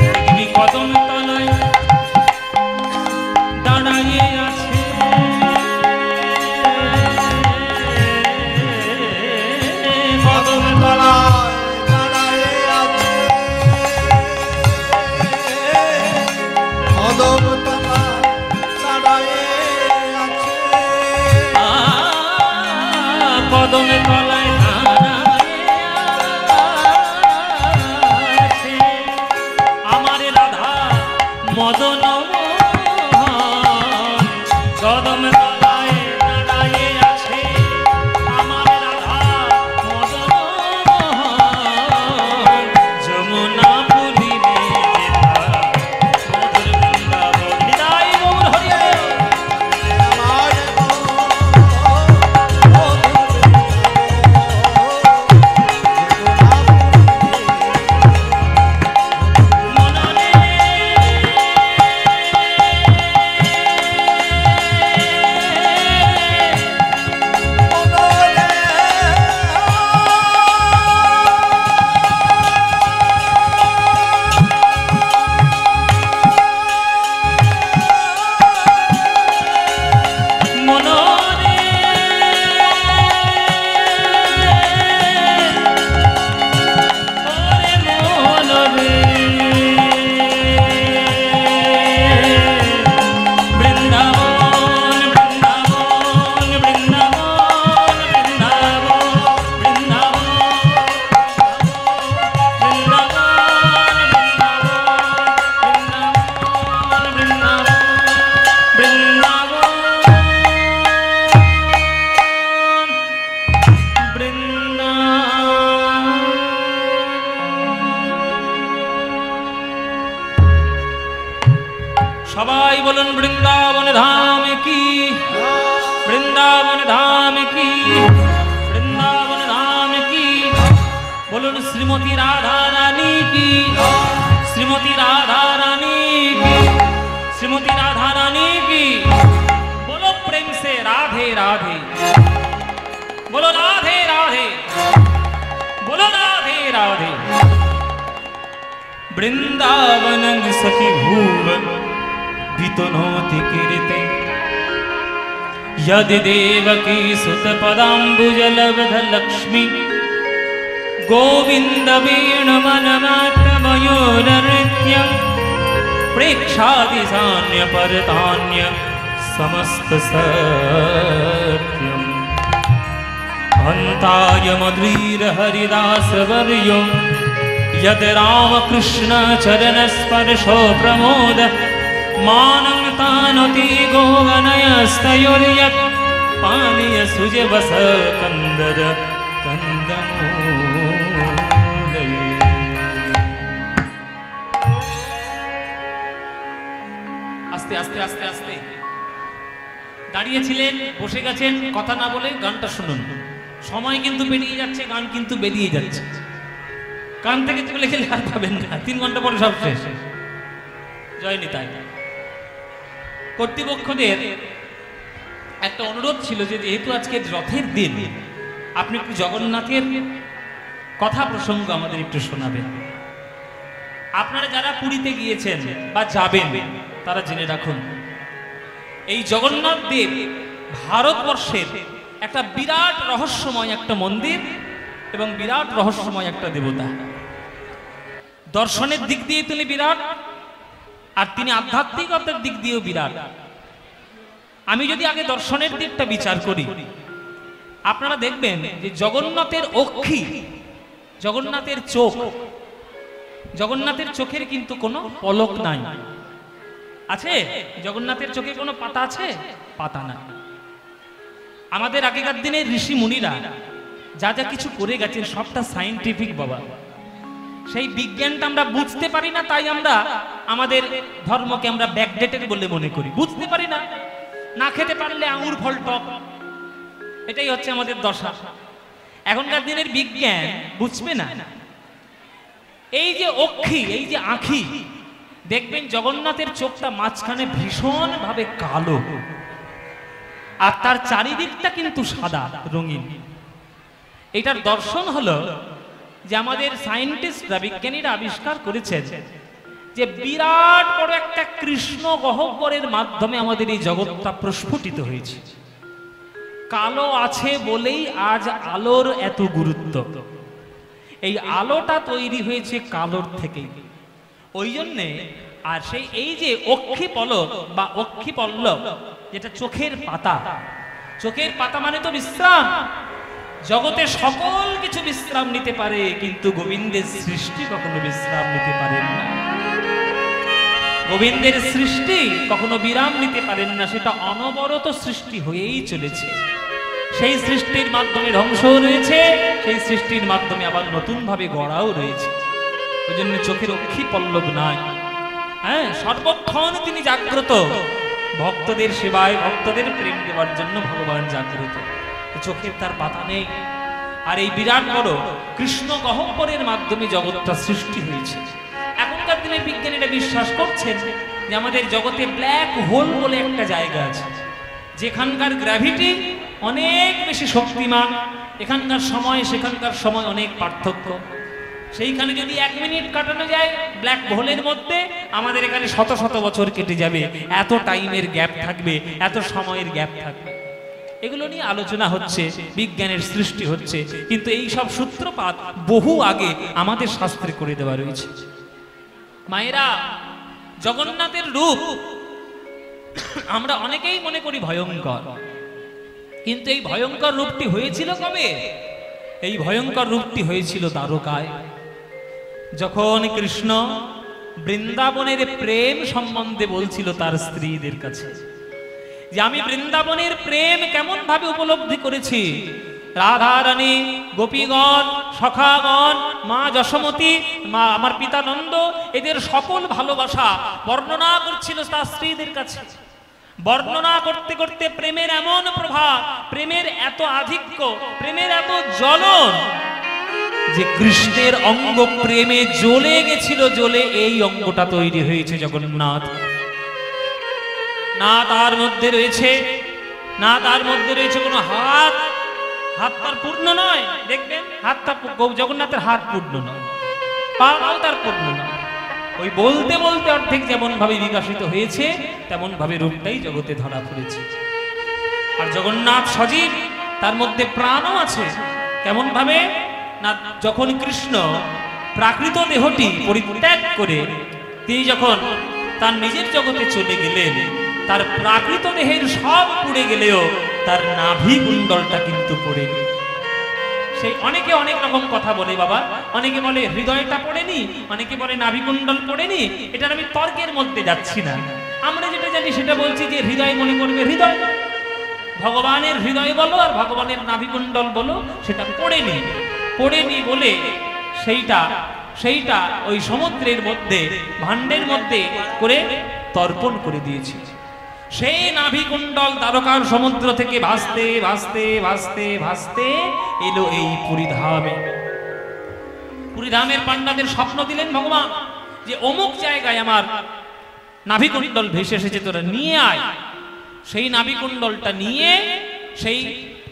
দেখবি কদম তলায় দাঁড়াইয়ে আছে, কদম তলায় দাঁড়ায়ে আছে, কদম তলায় দাঁড়ায়ে আছে। কদম তলায় আছে আমার রাধা মদন মোহন। কদম তলায় দাঁড়ায়ে আছে আমার রাধা মদন মোহন। যমুনা পুলিনে যেথা মধুর বৃন্দাবন, হৃদয় গৌর হরি হরি। আমার মন বলুন শ্রীমতী রাধা রানী কি, শ্রীমতী রাধা রানী কি, শ্রীমতী রাধা রানী কি। बोलो प्रेम से राधे राधे, बोलो राधे राधे, बोलो राधे राधे। वृंदावन सखी भुवन वितनोति कीर्ति, यदि देवकी सुत पदाम्बुजलब्ध लक्ष्मी, गोविंद वेणु मनमात्र मयूर नृत्यं, प्रेक्षादि सान्य परतान्य समस्त सत्यम्। अन्ताय मधुर हरिदास वर्यो, यद रामकृष्ण चरण स्पर्शो प्रमोद, मानं तानति गोवनयस्तयोर्यत्, पानीय सुजवस कंदर कंदमूलये। আস্তে আস্তে আস্তে আস্তে দাঁড়িয়েছিলেন, বসে গেছেন, কথা না বলে গানটা শুনুন। সময় কিন্তু বেরিয়ে যাচ্ছে, গান কিন্তু বেরিয়ে যাচ্ছে, কান থেকে চলে গেলে আর পাবেন না, 3 ঘন্টা পরে সব শেষ। জয় নিতাই। কর্তৃপক্ষদের একটা অনুরোধ ছিল যে যেহেতু আজকে রথের দিন, আপনি একটু জগন্নাথের কথা প্রসঙ্গ আমাদের একটু শোনাবেন। আপনারা যারা পুরীতে গিয়েছেন বা যাবেন তারা জেনে রাখুন, এই জগন্নাথ দেব ভারতবর্ষের একটা বিরাট রহস্যময় একটা মন্দির এবং বিরাট রহস্যময় একটা দেবতা। দর্শনের দিক দিয়ে তিনি বিরাট, আর তিনি আধ্যাত্মিকতার দিক দিয়েও বিরাট। আমি যদি আগে দর্শনের দিকটা বিচার করি, আপনারা দেখবেন যে জগন্নাথের অক্ষি, জগন্নাথের চোখ, জগন্নাথের চোখের কিন্তু কোনো পলক নাই। আছে জগন্নাথের চোখে কোনো পাতা আছে? পাতা নাই। আমাদের আগেকার দিনে ঋষি মুনিরা যা যা কিছু করে গেছেন সবটা সায়েন্টিফিক বাবা। সেই বিজ্ঞানটা আমরা বুঝতে পারি না, তাই আমরা আমাদের ধর্মকে আমরা ব্যাকডেটেড বলে মনে করি। বুঝতে পারি না, না খেতে পারলে আঙুর ফল টক, এটাই হচ্ছে আমাদের দশা। এখনকার দিনের বিজ্ঞান বুঝবে না। এই যে অক্ষি, এই যে আঁখি, দেখবেন জগন্নাথের চোখটা মাঝখানে ভীষণ ভাবে কালো, আর তার চারিদিকটা কিন্তু সাদা রঙিন। এটার দর্শন হলো যে আমাদের সায়েন্টিস্টরা, বিজ্ঞানীরা আবিষ্কার করেছেন যে বিরাট বড় একটা কৃষ্ণ গহ্বরের মাধ্যমে আমাদের এই জগৎটা প্রস্ফুটিত হয়েছে। কালো আছে বলেই আজ আলোর এত গুরুত্ব। এই আলোটা তৈরি হয়েছে কালোর থেকেই, ওই জন্যে। আর সেই এই যে অক্ষি পলক বা অক্ষি পল্লব, যেটা চোখের পাতা, চোখের পাতা মানে তো বিশ্রাম। জগতে সকল কিছু বিশ্রাম নিতে পারে, কিন্তু গোবিন্দের সৃষ্টি কখনো বিশ্রাম নিতে পারেন না। গোবিন্দের সৃষ্টি কখনো বিরাম নিতে পারেন না, সেটা অনবরত সৃষ্টি হয়েই চলেছে। সেই সৃষ্টির মাধ্যমে ধ্বংসও রয়েছে, সেই সৃষ্টির মাধ্যমে আবার নতুন ভাবে গড়াও রয়েছে। ওই জন্য চোখের অক্ষি পল্লব নাই। হ্যাঁ, সর্বক্ষণ তিনি জাগ্রত, ভক্তদের সেবায়, ভক্তদের প্রেম দেওয়ার জন্য ভগবান জাগ্রত। চোখের তার পাতা নেই। আর এই বিরাট বড় কৃষ্ণ গহ্বরের মাধ্যমে জগৎটা সৃষ্টি হয়েছে। এখনকার দিনে বিজ্ঞানীরা বিশ্বাস করছেন যে আমাদের জগতে ব্ল্যাক হোল বলে একটা জায়গা আছে, যেখানকার গ্র্যাভিটি অনেক বেশি শক্তিমান, এখানকার সময় সেখানকার সময় অনেক পার্থক্য। সেইখানে যদি 1 মিনিট কাটানো যায় ব্ল্যাক হোলের মধ্যে, আমাদের এখানে শত শত বছর কেটে যাবে। এত টাইমের গ্যাপ থাকবে, এত সময়ের গ্যাপ থাকবে। এগুলো নিয়ে আলোচনা হচ্ছে, বিজ্ঞানের সৃষ্টি হচ্ছে, কিন্তু এই সব সূত্রপাত বহু আগে আমাদের শাস্ত্রে করে দেওয়া রয়েছে। মায়েরা, জগন্নাথের রূপ আমরা অনেকেই মনে করি ভয়ঙ্কর, কিন্তু এই ভয়ঙ্কর রূপটি হয়েছিল কবে? এই ভয়ঙ্কর রূপটি হয়েছিল দ্বারকায়, যখন কৃষ্ণ বৃন্দাবনের প্রেম সম্বন্ধে বলছিল তার স্ত্রীদের কাছে, যে আমি বৃন্দাবনের প্রেম কেমন ভাবে উপলব্ধি করেছি। রাধারানী, গোপীগণ, সখাগণ, মা যশোমতী, মা আমার পিতা নন্দ, এদের সকল ভালোবাসা বর্ণনা করছিল তার স্ত্রীদের কাছে। বর্ণনা করতে করতে প্রেমের এমন প্রভাব, প্রেমের এত আধিক্য, প্রেমের এত জ্বলন, যে কৃষ্ণের অঙ্গ প্রেমে জ্বলে গেছিল, জ্বলে এই অঙ্গটা তৈরি হয়েছে জগন্নাথ। না তার মধ্যে রয়েছে, না তার মধ্যে রয়েছে কোনো হাত, হাত তার পূর্ণ নয়। দেখবেন হাতটা জগন্নাথের হাত পূর্ণ নয়, পাও তার পূর্ণ নয়। ওই বলতে বলতে অর্ধেক যেমন ভাবে বিকশিত হয়েছে তেমন ভাবে রূপটাই জগতে ধরা পড়েছে। আর জগন্নাথ সজীব, তার মধ্যে প্রাণও আছে। কেমন ভাবে না, যখন কৃষ্ণ প্রাকৃত দেহটি পরিত্যাগ করে তিনি যখন তার নিজের জগতে চলে গেলেন, তার প্রাকৃত দেহের সব পুড়ে গেলেও তার নাভি কুণ্ডলটা কিন্তু পড়েনি। সেই অনেকে অনেক রকম কথা বলে বাবা, অনেকে বলে হৃদয়টা পড়েনি, অনেকে বলে নাভি কুণ্ডল পড়েনি। এটা আমি তর্কের মধ্যে যাচ্ছি না। আমরা যেটা জানি সেটা বলছি যে হৃদয় মনে করবে হৃদয়, ভগবানের হৃদয় বলো আর ভগবানের নাভি কুণ্ডল বলো, সেটা পড়েনি। পড়েনি বলে সেইটা ওই সমুদ্রের মধ্যে ভাণ্ডের মধ্যে করে তর্পণ করে দিয়েছি। সেই নাভি কুণ্ডল দ্বারকার সমুদ্র থেকে ভাসতে ভাসতে ভাসতে ভাসতে এলো এই পুরীধামে। পুরীধামের পাণ্ডাদের স্বপ্ন দিলেন ভগবান যে অমুক জায়গায় আমার নাভি কুণ্ডল ভেসে এসেছে, তোরা নিয়ে আয়। সেই নাভি কুণ্ডলটা নিয়ে সেই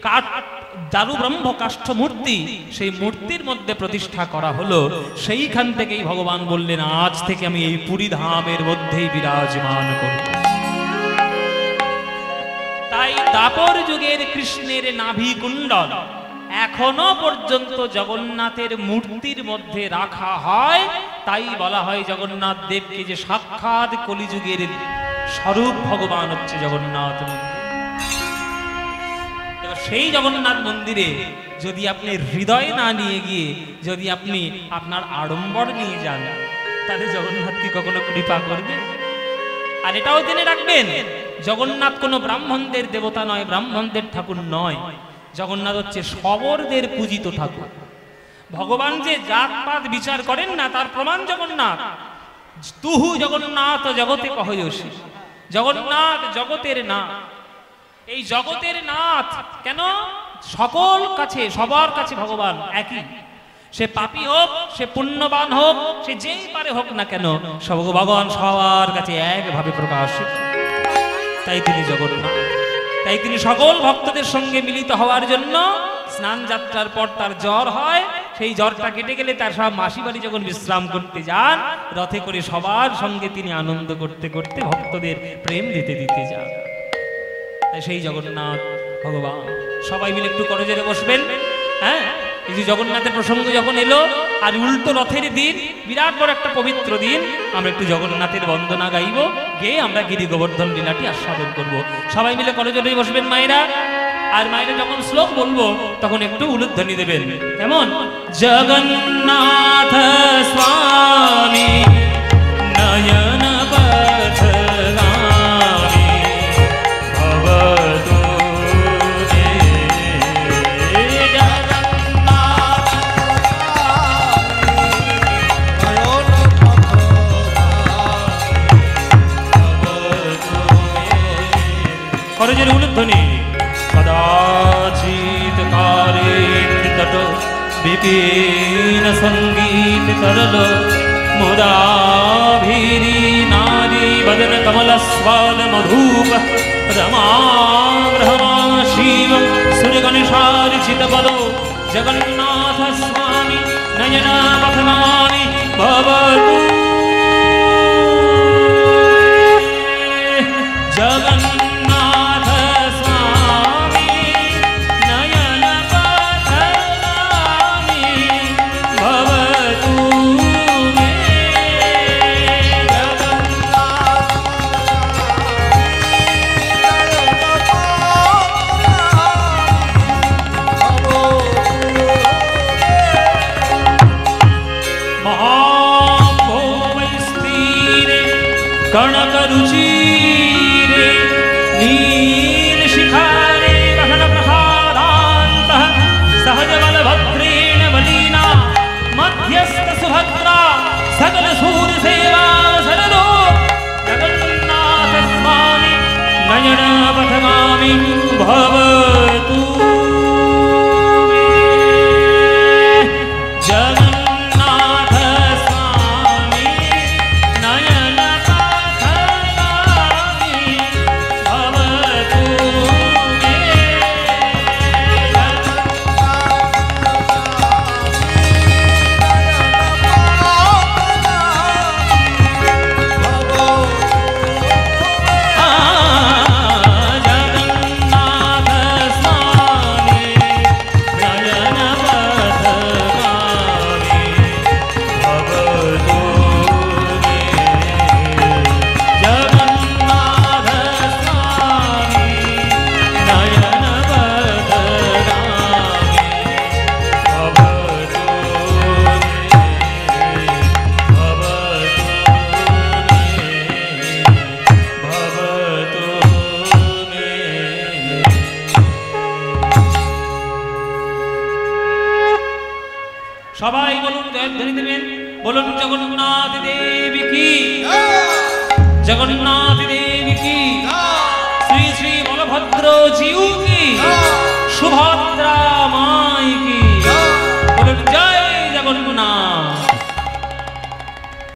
কাঠ দারু ব্রহ্ম কাষ্ঠ মূর্তি, সেই মূর্তির মধ্যে প্রতিষ্ঠা করা হলো। সেইখান থেকেই ভগবান বললেন, আজ থেকে আমি এই পুরীধামের মধ্যেই বিরাজমান করব। তাই দাপর যুগের কৃষ্ণের নাভি কুণ্ডল এখনো পর্যন্ত জগন্নাথের মূর্তির মধ্যে রাখা হয়। তাই বলা হয় জগন্নাথ দেবকে যে সাক্ষাৎ কলিযুগের স্বরূপ ভগবান হচ্ছে জগন্নাথ মন্দির। সেই জগন্নাথ মন্দিরে যদি আপনি হৃদয় না নিয়ে গিয়ে যদি আপনি আপনার আড়ম্বর নিয়ে যান, তাহলে জগন্নাথ কি কখনো কৃপা করবে? আর এটাও জেনে রাখবেন, জগন্নাথ কোনো ব্রাহ্মণদের দেবতা নয়, ব্রাহ্মণদের ঠাকুর নয়। জগন্নাথ হচ্ছে সবরদের পূজিত ঠাকুর। ভগবান যে জাতপাত বিচার করেন না, তার প্রমাণ জগন্নাথ। তুহু জগন্নাথ জগতে কহয়সী, জগন্নাথ জগতের নাথ। এই জগতের নাথ কেন? সকল কাছে, সবার কাছে ভগবান একই। সে পাপী হোক, সে পুণ্যবান হোক, সে যেই পারে হোক না কেন, সব ভগবান সবার কাছে একভাবে প্রকাশিত। তাই তিনি জগন্নাথ। তাই তিনি সকল ভক্তদের সঙ্গে মিলিত হওয়ার জন্য স্নান যাত্রার পর তার জ্বর হয়, সেই জ্বরটা কেটে গেলে তার সব মাসি বাড়ি যখন বিশ্রাম করতে যান, রথে করে সবার সঙ্গে তিনি আনন্দ করতে করতে ভক্তদের প্রেম দিতে দিতে যান। তাই সেই জগন্নাথ ভগবান। সবাই মিলে একটু করজোরে বসবেন। হ্যাঁ, এই যে জগন্নাথের প্রসঙ্গ যখন এলো, আর উল্টো রথের দিন, বিরাট বড় একটা পবিত্র দিন, আমরা একটু জগন্নাথের বন্দনা গাইব, গেয়ে আমরা গিরি গোবর্ধন লীলাটি আস্বাদন করব। সবাই মিলে করজোরে বসবেন মায়েরা। আর মায়েরা যখন শ্লোক বলবো তখন একটু উলুধ্বনি দেবেন। কেমন? জগন্নাথ স্বামী নয়ন পথগামী ভবতু রে। জগন্নাথ নয়ন পথগামী করজোরে উলুধ্বনি। कदाचित काले तट विपिन संगीत तरल मुदाभिरी नारी बदन कमल स्वाल मधुप रमा ब्रह्मा शिव सूर्य गणेशार्चित पदो जगन्नाथ स्वामी नयन पथगामी भवतु। जगन्नाथ स्वामी नयन पथगामी भवतु मे। जगन्नाथ महाभौमस्थिरे कणकरुचिरे नील शिखारे वहन प्रसादान्तः सहज बलभद्रेण बलीना मध्यस्थ सुभद्रा सकल सूर सेवा सरलो जगन्नाथ स्वामी नयन पथगामी भवतु मे। বলুন জগন্নাথ দেবী কি, জগন্নাথ দেবী কি, শ্রী শ্রী বলভদ্র জিউ কি, সুভদ্রা মাই